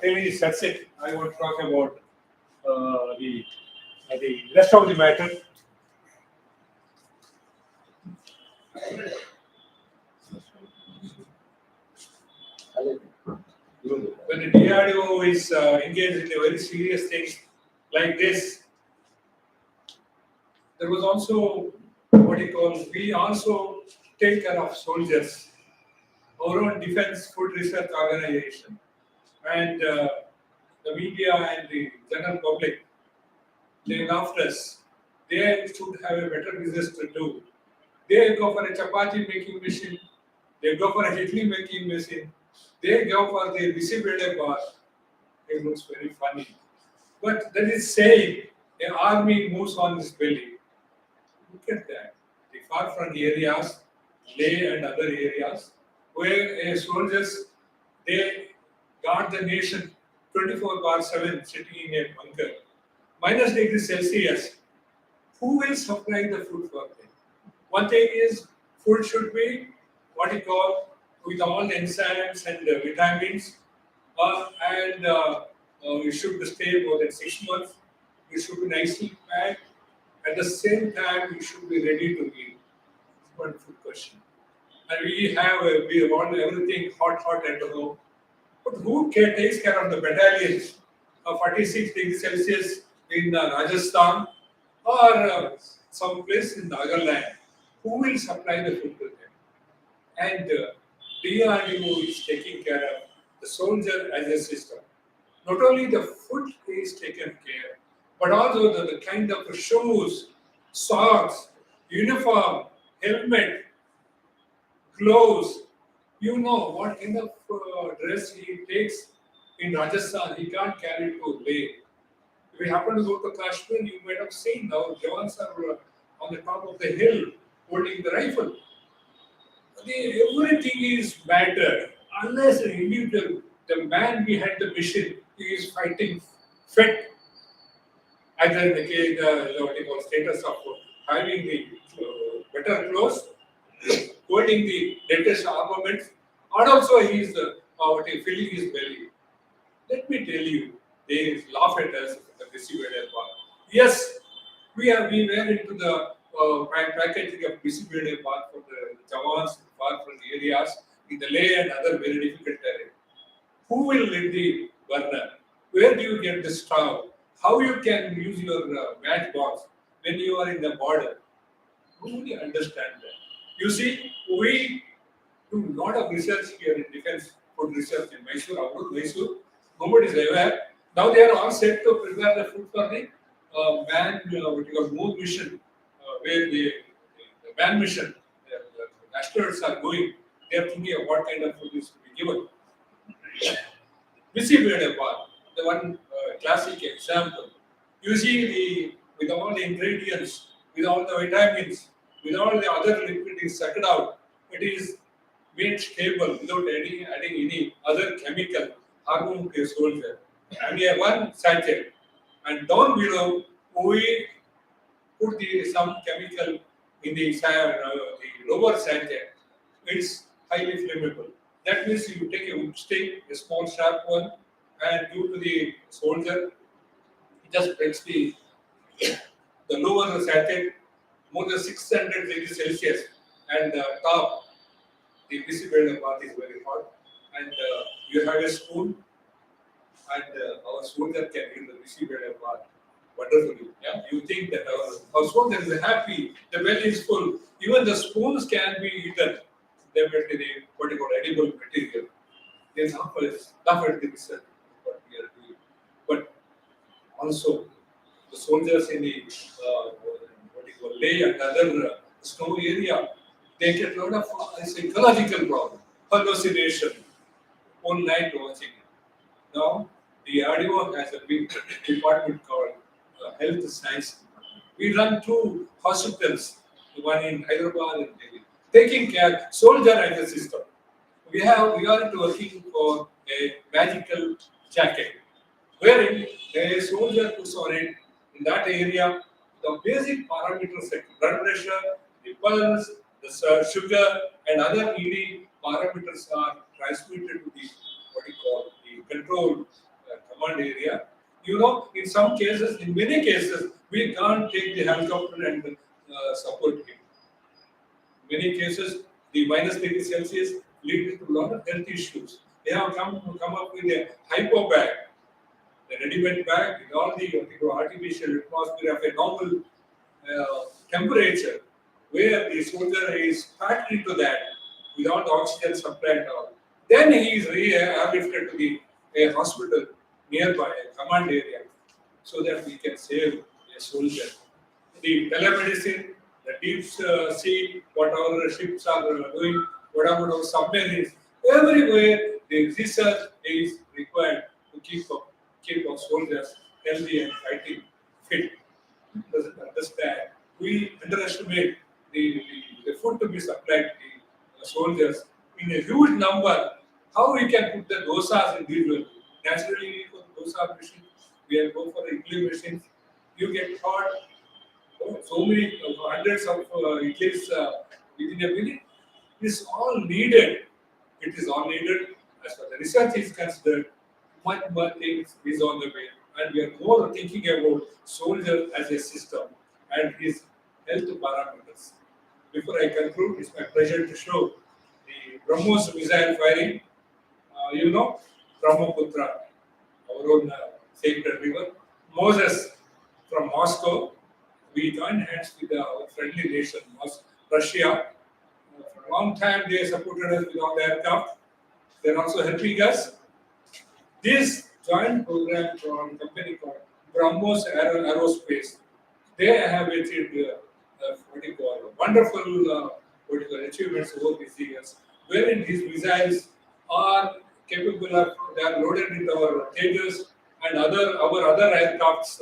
till he sets it, I want to talk about the rest of the matter. When the DRDO is engaged in a very serious things like this, there was also what he calls, we also take care of soldiers, our own defense food research organization, and the media and the general public, they laughed us. They should have a better business to do. They go for a chapati making machine, they go for a idli making machine, they go for the visible bar. It looks very funny. But that is saying the army moves on its belly. Look at that. The far front areas, Leh and other areas, where soldiers, they guard the nation 24/7 sitting in a bunker. -degree Celsius. Who will supply the food for them? One thing is, food should be what you call with all enzymes and vitamins, and you should stay more than 6 months. You should be nicely packed. At the same time, you should be ready to eat. One food question. And we want everything hot at home. But who takes care of the battalions of 46 degrees Celsius in Rajasthan or some place in Nagaland? Who will supply the food to them? And DRDO is taking care of the soldier as a system. Not only the food is taken care, but also the kind of shoes, socks, uniform, helmet, gloves. You know what kind of dress he takes in Rajasthan, he can't carry to Leh. If you happen to go to Kashmir, you might have seen now Jawans are on the top of the hill holding the rifle. Everything is matter unless an individual, the man behind the mission, is fighting fit. Either in the case, what you call status of having the better clothes, holding the latest armaments, and also he is filling his belly. Let me tell you, they laugh at us at the receiver. Yes, we were into the packaging of distributed part for the Jawans, far from the areas in the Leh and other very difficult terrain. Who will lit the burner? Where do you get the straw? How you can use your matchbox when you are in the border? Who will understand that? You see, we do a lot of research here in defense food research in Mysore, Avru, Mysore. Nobody is aware. Now they are all set to prepare the food for the what you call moon mission, where the man mission, the astronauts are going. They are thinking of what kind of food is to be given. Missy made a part, the one classic example. You see, with all the ingredients, with all the vitamins, with all the other liquid is sucked out, it is made stable without adding any other chemical hormone to a soldier. And we have one sachet, and down below we put some chemical in the lower sachet. It's highly flammable. That means you take a wood stick, a small sharp one, and give to the soldier. It just breaks the lower sachet more than 600 degrees Celsius, and top the visible part is very hot. And you have a spoon, and our soldier can eat the visible part wonderfully. Yeah? You think that our soldier is happy, the belly is full. Even the spoons can be eaten. They will be the what you call edible material. They laugh at the research what we are doing. But also the soldiers in the what you call Leh and other snow area, they get a lot of psychological problem, hallucination, all night watching it. Now, the DRDO has a big department called Health Science. We run two hospitals, one in Hyderabad and Delhi, taking care soldier as a system. We are working for a magical jacket, wherein a soldier puts on it in that area the basic parameters like blood pressure, the pulse, the sugar, and other ED parameters are transmitted to the what you call the control command area. You know, in some cases, in many cases, we can't take the helicopter and support him. In many cases, the minus degree Celsius lead to a lot of health issues. They have come up with a hypo bag, the ready-made bag with all the artificial atmosphere of a normal temperature, where the soldier is packed into that without the oxygen supply at all. Then he is airlifted to a hospital nearby, a command area, so that we can save a soldier. The telemedicine, the deep sea, what our ships are doing, what about our submarines, everywhere the research is required to keep our soldiers healthy and fighting fit. Doesn't understand. We underestimate the food to be supplied to the soldiers in a huge number. How we can put the dosas individually? Naturally, for dosa machine, we are going for the idli machines. You get hot, so many hundreds of idlis within a minute. It is all needed. It is all needed. As far as the research is considered, much more things is on the way, and we are more thinking about soldier as a system and his health parameters. Before I conclude, it's my pleasure to show the BrahMos missile firing. You know, Brahmaputra, our own sacred river. Moses from Moscow. We joined hands with our friendly nation, Russia. For a long time, they supported us with all the aircraft. They're also helping us. This joint program from a company called BrahMos Aerospace, they have achieved what you call wonderful achievements over these years, wherein these missiles are capable of, they are loaded with our Tejas and our other aircrafts,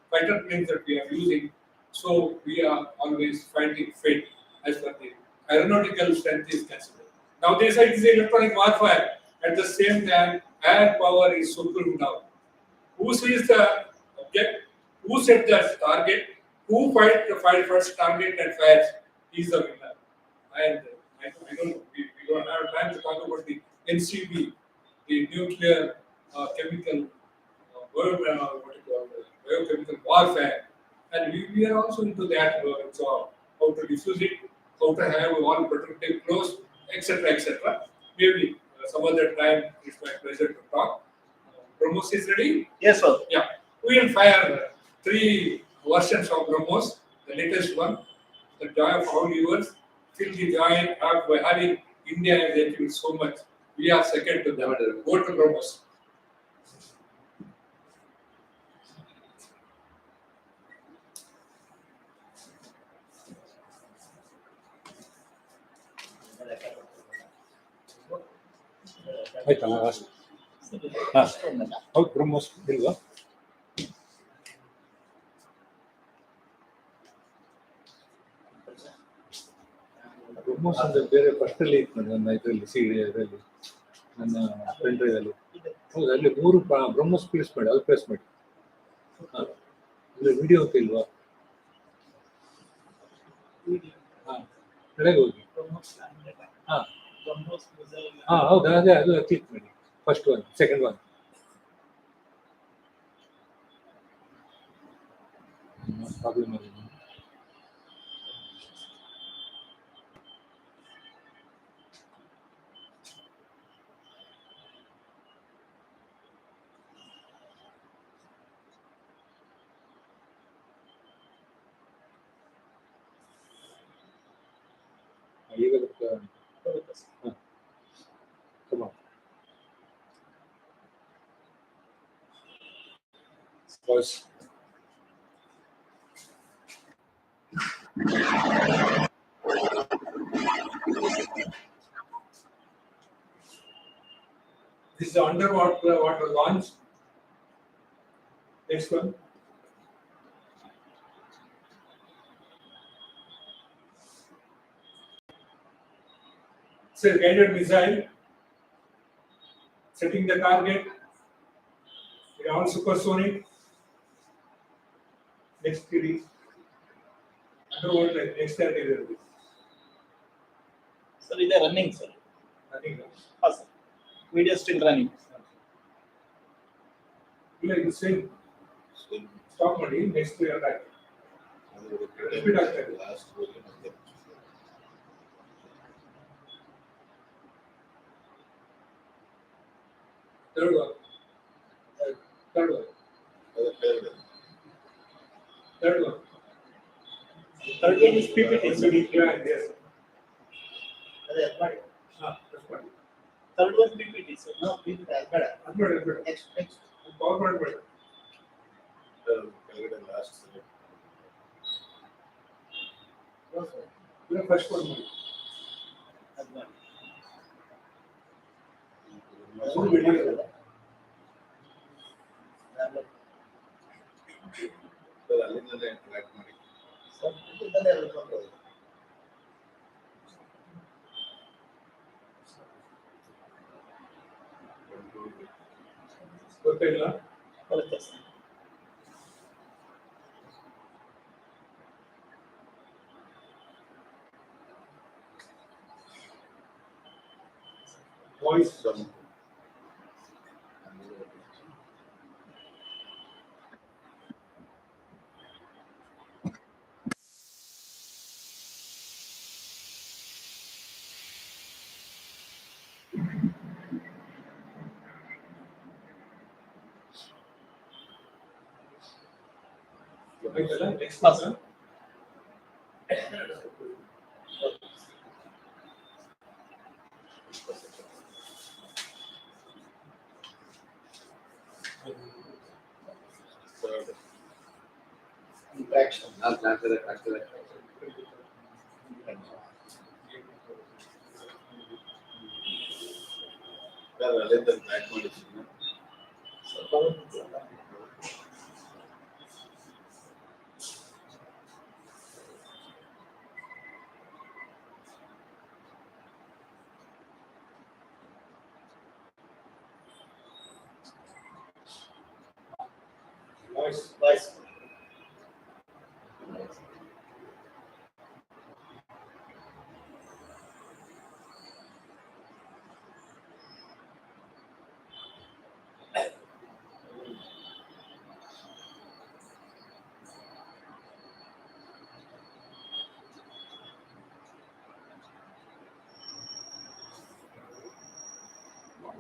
fighter planes that we are using. So we are always fighting fit as far the aeronautical strength is considered. Now they say it is electronic warfare. At the same time, air power is supreme now. Who sees the object? Who set the target? Who fight the first target and fires? He is the winner. And I don't know, we don't have time to talk about the NCB, the nuclear chemical biochemical warfare, and we are also into that job. how to diffuse it, how to have all protective clothes, etc. etc. Maybe some other time it's my pleasure to talk. Brahmos is ready? Yes, sir. Yeah. We will fire 3 versions of Brahmos. The latest one, the joy of all viewers. Feel the joy of having India as a achieved so much. We are second to them. Go to Brahmos. ಆಯ್ತಲ್ಲ last ಹಾಂ ಹೌದು ಬ್ರಹ್ಮೋಸ್ ಇಲ್ವಾ ಬ್ರಹ್ಮೋಸ್ ಅಂದರೆ ಬೇರೆ ಫಸ್ಟಲ್ಲಿ ಇತ್ತು ನೋಡಿ ನನ್ನ ಇದರಲ್ಲಿ ಇದರಲ್ಲಿ ನನ್ನ ಪೆನ್ ಡ್ರೈವಲ್ಲಿ ಹೌದು ಅಲ್ಲಿ 3 ಬ್ರಹ್ಮೋಸ್ ಪ್ಲೇಸ್ ಮಾಡಿ ಅಲ್ಲಿ ಪ್ಲೇಸ್ ಮಾಡಿ ಹಾಂ ಇಲ್ಲಿ ವಿಡಿಯೋ ಅಂತ ಇಲ್ವಾ ಹಾಂ ಕೆಳಗೆ ಹೋಗಿ ಹಾಂ ಹಾಂ ಹೌದು ಅದೇ ಅದು ಕ್ಲಿಕ್ ಮಾಡಿ first one second one problem ಆಗಿದೆ ಈಗ ಹಾಂ come on. Pause. This is the underwater water launch. Next one. It's a guided missile. Setting the target. All supersonic. Next series. Underwater. Next area. Sir, it is running, sir. Running. Yes, sir. Video still running. Like the same. Stop ಮಾಡಿ next attack. Repeat ಆಗ್ತದೆ. Third one. Third one. Third one. Third one is PPT, sir. Yeah, yes. That's right. That's fine. Third one PPT, sir. No, PPT. Admit. Next. PowerPoint ಮಾಡಿ. No, sir. You first one ಮಾಡಿ. That's right. ಮೂರು video ಇದೆ. ಅಲ್ಲಿಂದಲೇ track ಮಾಡಿ sir, ಇದನ್ನೇ ಹೇಳ್ಕೊಂಡು ಹೋಗಿ. ಗೊತ್ತಿಲ್ಲ. ಬರುತ್ತೆ ಸರ್. ವಾಯ್ಸ್ ಆಯ್ತಲ್ಲ ನೆಕ್ಸ್ಟ್ ಹಾಂ ಸರ್. ಇಂಟ್ರಾಕ್ಷನ್ ಆಗ್ತದೆ ಅಲ್ಲಿಂದ ಟ್ರ್ಯಾಕ್ ಮಾಡಿದ್ದೀನಿ Voice.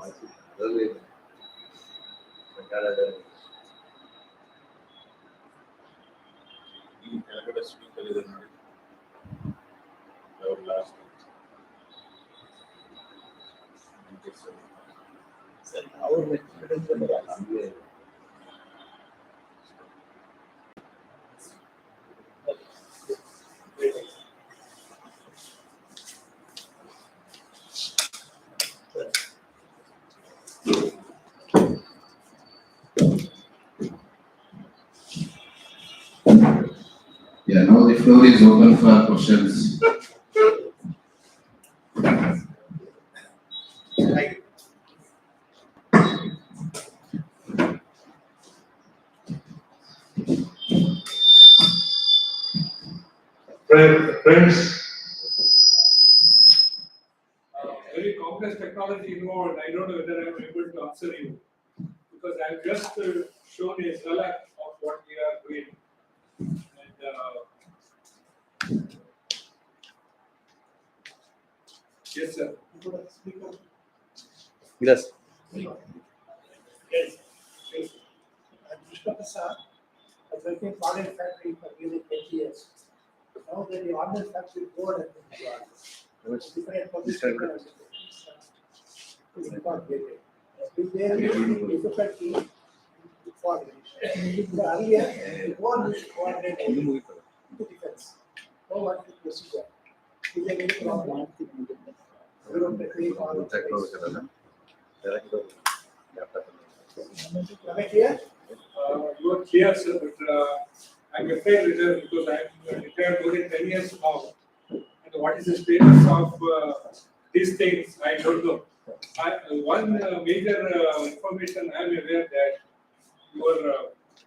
ಈ ಕೆಳಗಡೆ ಸ್ಪೀಕರ್ ಇದೆ ನೋಡಿ. ಅವ್ರ last. ಸರ್ ಅವ್ರ ಹಂಗೆ Yeah, now the floor is open for questions. Friends, very complex technology involved. I don't know whether I am able to answer you because I have just shown a select of what we are doing. And yes, sir. Yes. Yes. Yes. Mr. I was working in modern factory for nearly 20 years. Now the ordnance factory board has been developed. Different public sector is incorporated. If there is difficulty for earlier, the board used to coordinate into defense. Now what is the procedure? Is there any problem? We don't take all the Am I clear? You are clear, sir, but I'm afraid because I'm retired more than 10 years now. And what is the status of these things? I don't know. One major information I am aware that your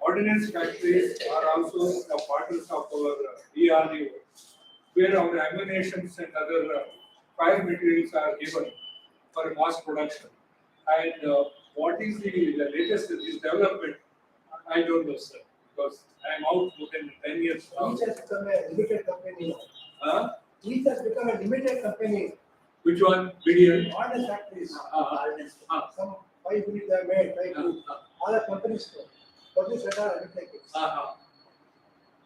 ordnance factories are also a partners of our DRDO, where our ammunitions and other fire materials are given for mass production. And what is the latest in this development? I don't know, sir, because I am out more than 10 years now. Each has become a limited company. Huh? Each has become a limited company. Which one? BDL? Ordnance factories. Uh-huh. Some 5 units are made, 5 units. Other companies public sector are like it. Uh-huh.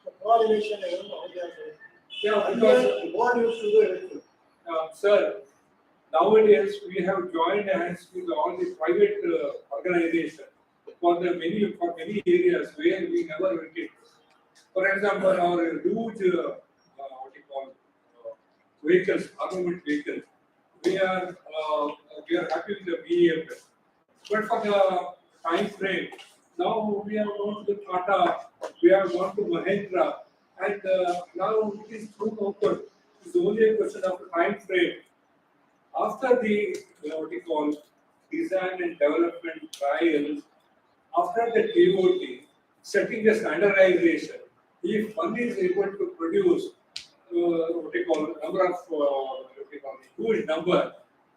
So coordination, I don't know how they are doing. Yeah, Earlier, because, the board used to do everything. sir, nowadays we have joined hands with all the private organizations for many areas where we never went in. For example, our huge vehicles, armament vehicles, we are happy with the BAFS. But for the time frame, now we have gone to Tata, we have gone to Mahindra, and now it is through open. It's only a question of time frame. After the design and development trials, after the DOT, setting the standardization, if one is able to produce number of huge number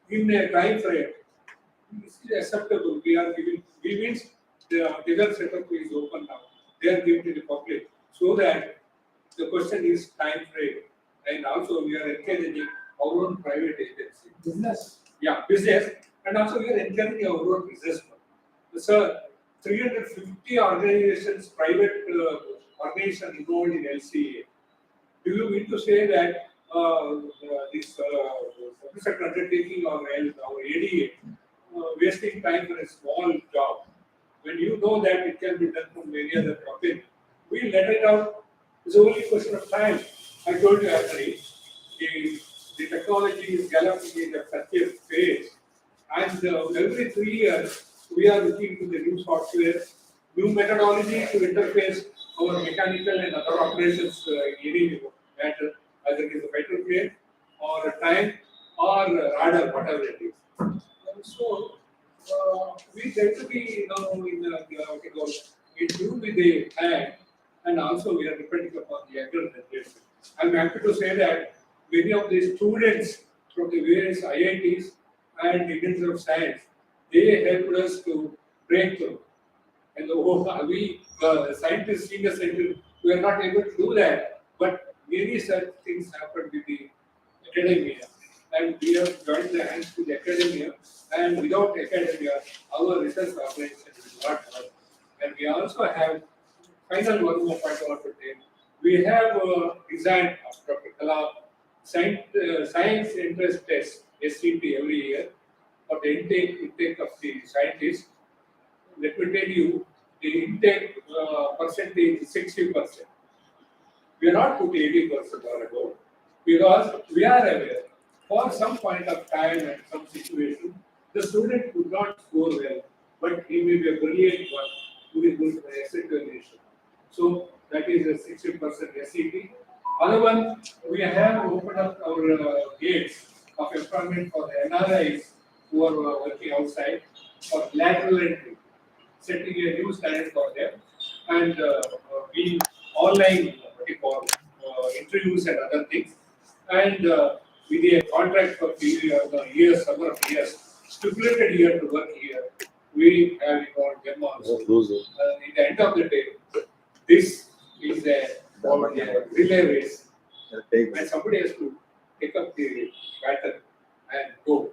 in a time frame, this is acceptable. We are giving, we means the bigger setup is open now. They are giving to the public so that the question is time frame, and also we are encouraging our own private agency. Business. Yeah, business, and also we are encouraging our own business. Sir, 350 organizations, private organizations involved in LCA. Do you mean to say that this public sector undertaking or ADA wasting time for a small job? When you know that it can be done from any other topic, we let it out. It's only a question of time. I told you actually, the technology is galloping in such a phase, and every 3 years we are looking to the new software, new methodology to interface our mechanical and other operations in any matter, either it is a fighter plane or a tank or radar, whatever it is. And so we tend to be in tune with the time, and also we are depending upon the younger generation. I'm happy to say that many of the students from the various IITs and Institutes of Science, they helped us to break through. And we, scientists, senior scientists, we are not able to do that. But many such things happen with the academia. And we have joined the hands with the academia And without academia, our research organization will not work. And we also have final one more point I want to take. We have designed Dr. Kalam science interest test SCT every year for the intake of the scientists. Let me tell you, the intake percentage is 60%. We are not put 80% or above because we are aware for some point of time and some situation, the student could not score well, but he may be a brilliant one who is going to the examination. So that is a 60% SET. Other one, we have opened up our gates of employment for the NRIs who are working outside for lateral entry, setting a new standard for them, and we online what you call interviews and other things, and with a contract for years, number of years, stipulated year to work here, we have got them also. In the end of the day, this is a relay race, and somebody has to pick up the baton and go.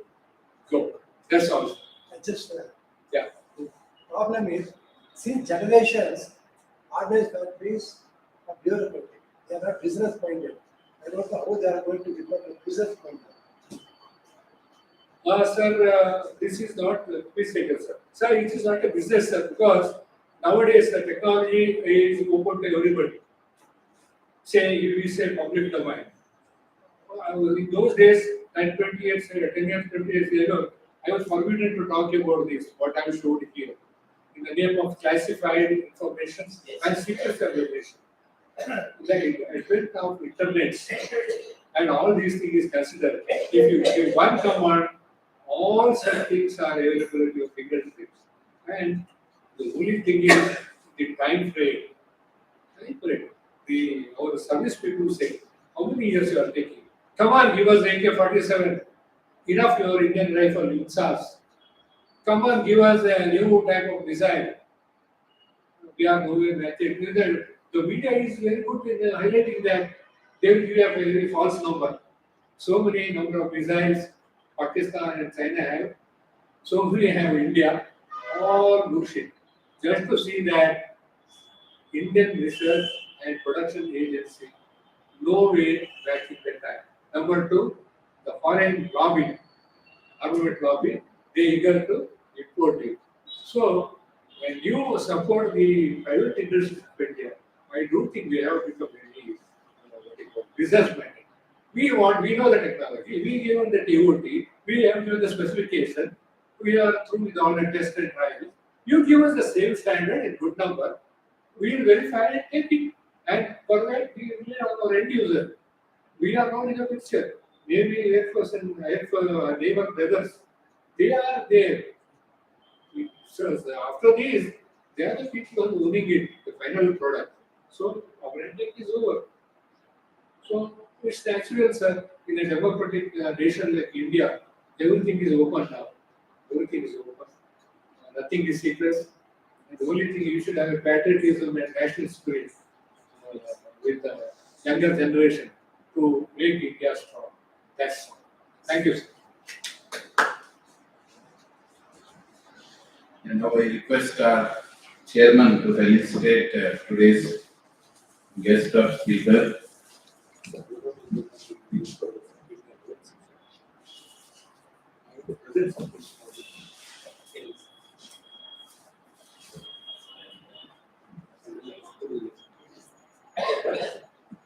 That's all. Just, Yeah. the problem is, since generations, organized factories are bureaucratic. They are not business minded. I don't know how they are going to become a business minded. Sir, this is not, please take it, sir. Sir, it is not a business, sir, because nowadays the technology is open to everybody. Say, we say public domain. In those days, 20 years, 10 years, 20 years ago, I was forbidden to talk about this, what I showed here. In the name of classified information and secret revelation. Like advent of internet and all these things is considered. If you give one command, all such things are available at your fingertips. And the only thing is the time frame. Our service people say, how many years you are taking? Come on, give us AK-47. Enough your Indian rifle, INSAS. Come on, give us a new type of design. We are moving at it. The media is very good in highlighting that they will give a very false number. So many number of missiles Pakistan and China have, so many have India, all bullshit. Just to see that Indian research and production agency no way back in the time. Number two, the foreign lobby, armament lobby, they eager to import it. So when you support the private industry of India, I don't think we have become very businessman. We know the technology, we given the TOT, we have given the specification, we are through with all the test and trials. You give us the same standard and good number, we will verify and take it. And for that, we rely on our end user. We are not in the picture. Maybe Air Force and neighbor brothers, they are there. So after these, they are the people who are owning it, the final product. So our intake is over. So it's natural, sir. In a democratic nation like India, everything is open now. Everything is open. Nothing is secret. And the only thing you should have a patriotism and national spirit with the younger generation to make India strong. That's all. Thank you, sir. And now I request our chairman to felicitate today's guest of speaker.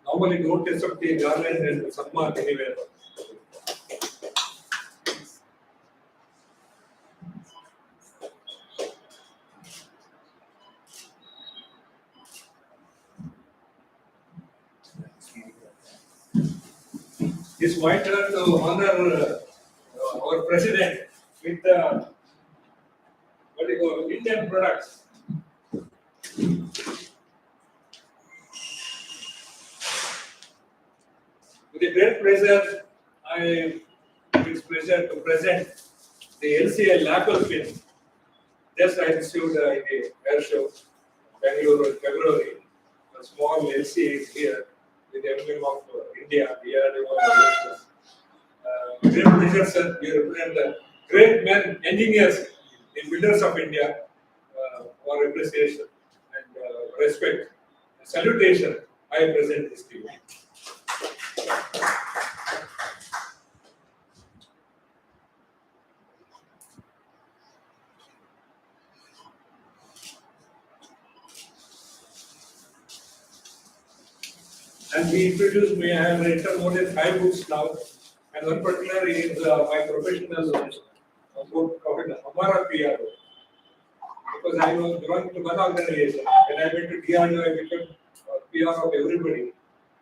Normally don't accept the garland and samman anywhere. It's my turn to honor our president with what do you call Indian products. With a great pleasure, it's pleasure to present the LCA lapel pin. Just I received in the air show, Bangalore in February. A small LCA is here with the emblem of India, DRDO. Great pleasure, sir. You represent the great men, engineers, the builders of India, for appreciation and respect. Salutation, I present this to you. And he introduced me. I have written more than 5 books now, and one particular is my professional book called Hamara PRO. Because I was belonging to one organization. When I went to DRDO, I became PR of everybody.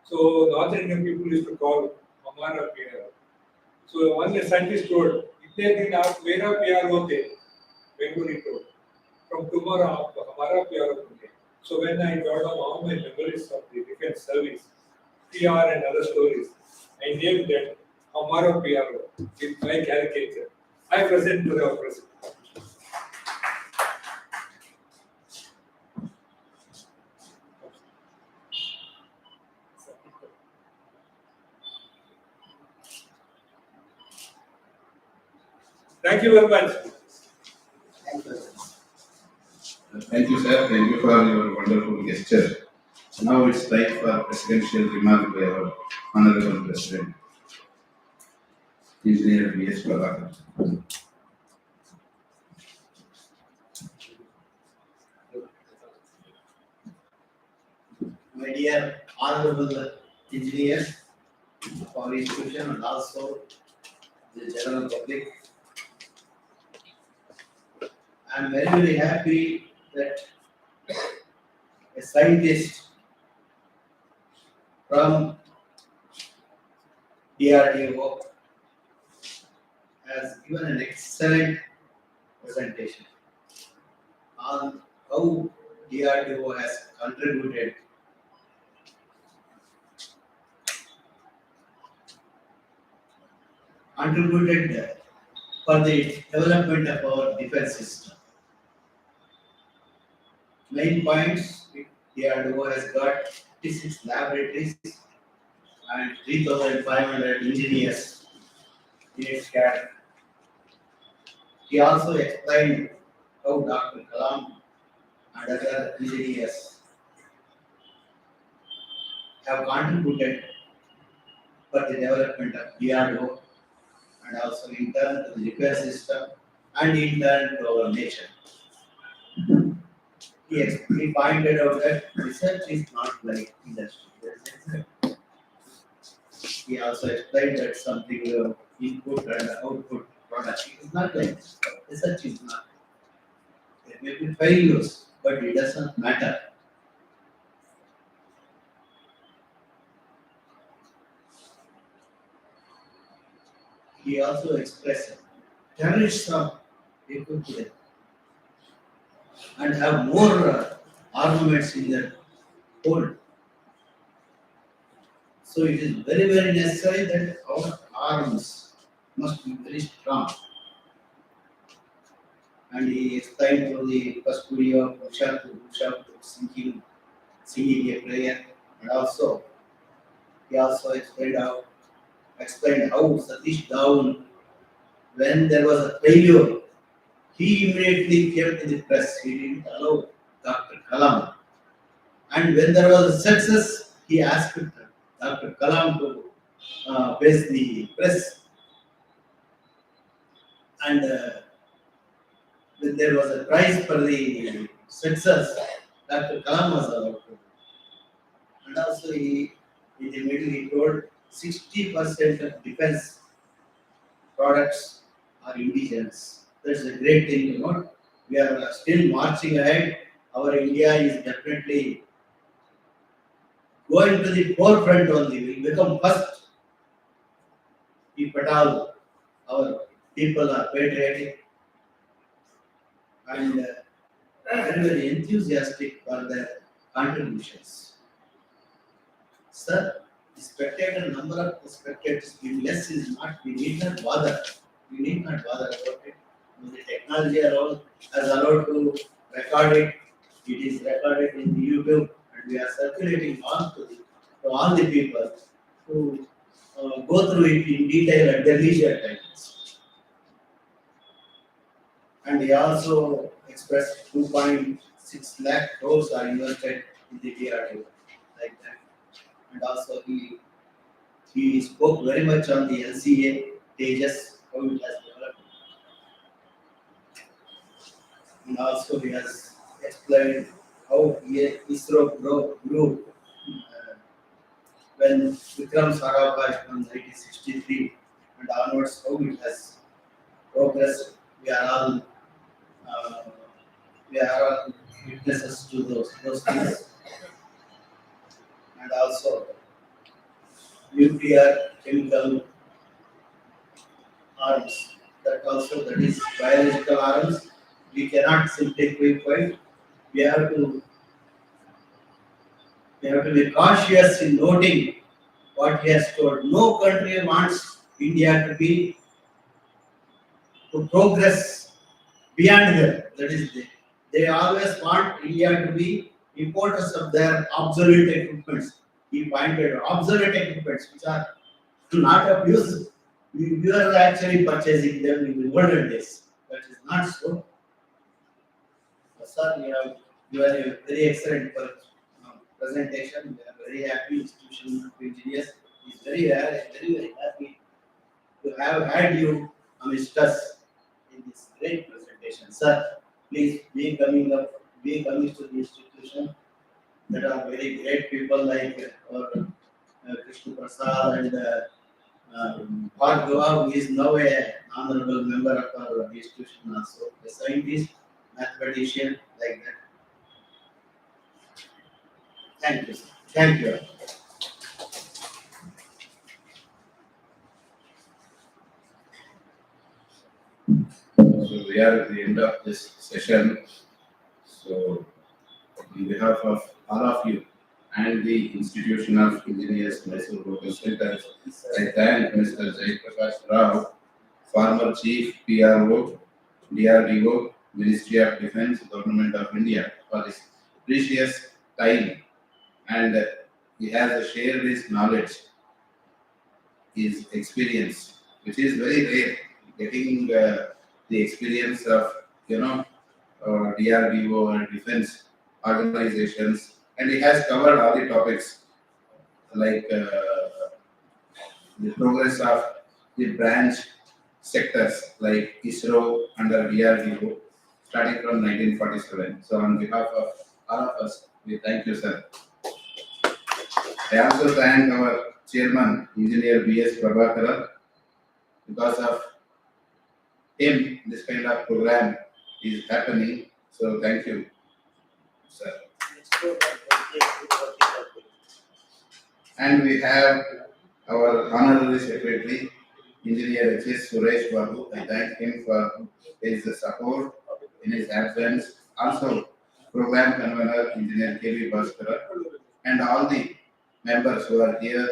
So North Indian people used to call Hamara PR. So one scientist told, "Itne din aap mera PR hote," Bengali told. From tomorrow, aap Hamara PR hote. So when I got all my memories of the defense service, PR and other stories, I named that Hamara PR with my caricature. I present to the president. Thank you very much. Thank you. Thank you, sir. Thank you for your wonderful gesture. Now it's time for presidential remark by our Honorable President, Engineer B.S. Prabhakar. My dear honorable engineers of our institution and also the general public, I am very, very happy that a scientist from DRDO has given an excellent presentation on how DRDO has contributed for the development of our defense system. Main points, DRDO has got 56 laboratories and 3,500 engineers in its cadre. He also explained how Dr. Kalam and other engineers have contributed for the development of DRDO and also in turn to the repair system and in turn to our nation. He pointed out that research is not like industry. He also explained that something input and output product. It is not like this. Research is not. There may be failures, but it does not matter. He also expressed terrorists are equipped with and have more armaments in their hold. So it is very, very necessary that our arms must be very strong. And he explained to the first video of Usha singing a prayer, and also he also explained how Satish Dhawan, when there was a failure, he immediately came to the press. He didn't allow Dr. Kalam. And when there was a success, he asked Dr. Kalam to face the press. And when there was a prize for the success, Dr. Kalam was allowed to. And also in the middle he told 60% of defense products are indigenous. That's a great thing to note. We are still marching ahead. Our India is definitely going to the forefront only. We will become first. If at all our people are patriotic and very, very enthusiastic for their contributions. Sir, the spectator number of spectators being less is not, we need not bother. We need not bother about it. The technology has allowed to record it. It is recorded in YouTube and we are circulating to all the people to go through it in detail at their leisure times. And he also expressed 2.6 lakh crores are invested in the DRDO, like that. And also he spoke very much on the LCA, Tejas, how it has developed. And also he has explained how ISRO grew when Vikram Sarabhai from 1963 and onwards, how it has progressed. We are all uh, witnesses to those things. And also nuclear, chemical arms. That is biological arms. We cannot simply keep quiet. We have to be cautious in noting what he has told. No country wants India to progress beyond them. That is, they always want India to be importers of their obsolete equipments. He pointed obsolete equipments which are not of use. We are actually purchasing them in the olden days. That is not so. Sir, you are a very excellent presentation. We are very happy. Institution of Engineers is very happy to have had you amidst us in this great presentation. Sir, please be coming to the institution. There are very great people like Krishna Prasad and Bhargava, who is now a honorable member of our institution also, a scientist, mathematician, like that. Thank you, sir. Thank you. So we are at the end of this session. So on behalf of all of you and the Institution of Engineers, Mysore Local Centers, I thank Mr. Jayaprakash Rao, former Chief PRO, DRDO, Ministry of Defence, Government of India, for his precious time, and he has shared his knowledge, his experience, which is very rare. Getting the experience of DRDO and defense organizations, and he has covered all the topics like the progress of the branch sectors like ISRO under DRDO starting from 1947. So on behalf of all of us, we thank you, sir. I also thank our chairman, Engineer B.S. Prabhakaran. Because of him, this kind of program is happening. So thank you, sir. And we have our honorary secretary, Engineer H.S. Suresh Babu. I thank him for his support in his absence. Also, program convener, Engineer K.V. Bhaskara, and all the members who are here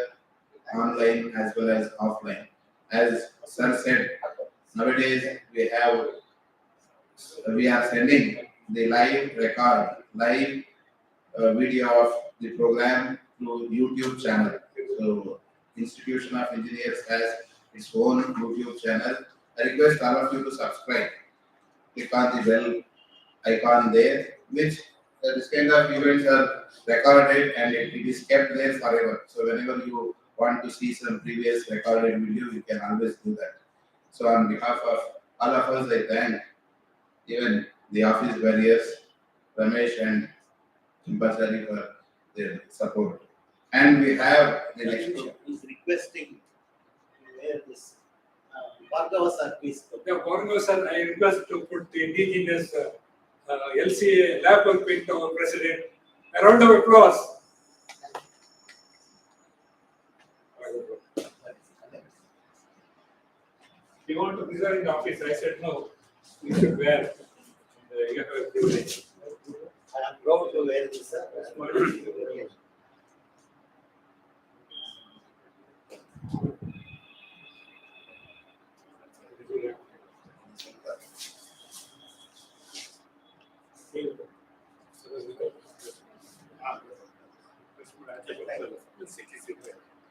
online as well as offline. As sir said, nowadays we are sending the live video of the program through YouTube channel. So Institution of Engineers has its own YouTube channel. I request all of you to subscribe. Click on the bell icon there, which this kind of events are recorded and it is kept there forever. So whenever you want to see some previous recorded video, you can always do that. So on behalf of all of us, I thank even the office barriers, Ramesh and Bachari for their support. And we have the next group. He's requesting to wear this. Bhargava sir, please. Yeah, Bhargava sir, I request to put the indigenous LCA lab workbench to our president. A round of applause. He wanted to preside in the office. I said no. You should wear. You have a privilege. I am proud to wear this, sir.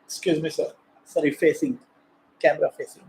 Excuse me, sir. Sorry, facing, camera facing.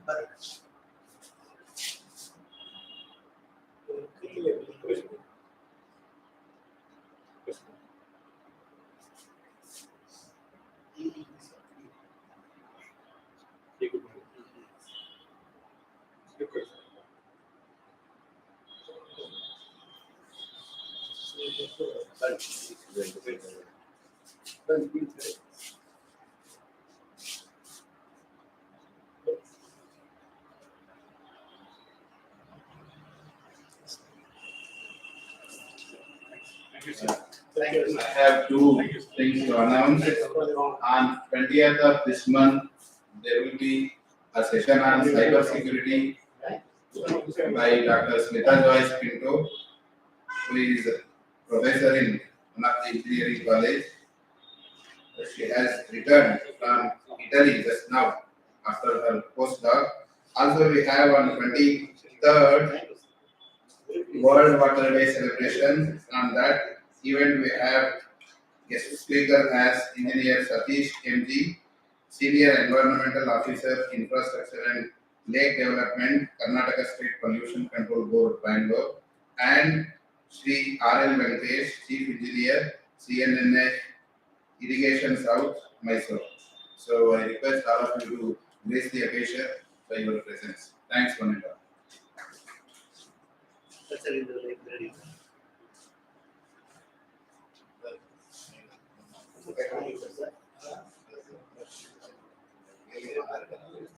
Thank you, I sir. have two things to announce. On 20th of this month, there will be a session on cyber security by Dr. Smita Joyce Pinto, who is a professor in one of the engineering college. She has returned from Italy just now after her postdoc. Also, we have on 23rd World Water Day celebration. On that event, we have guest speaker as Engineer Satish MG, Senior Environmental Officer, Infrastructure and Lake Development, Karnataka State Pollution Control Board, Bangalore, and Sri R.L. Venkatesh, Chief Engineer, CNNA Irrigation South, Mysore. So I request all of you to grace the occasion by your presence. Thanks, Vanita. That's it in the library.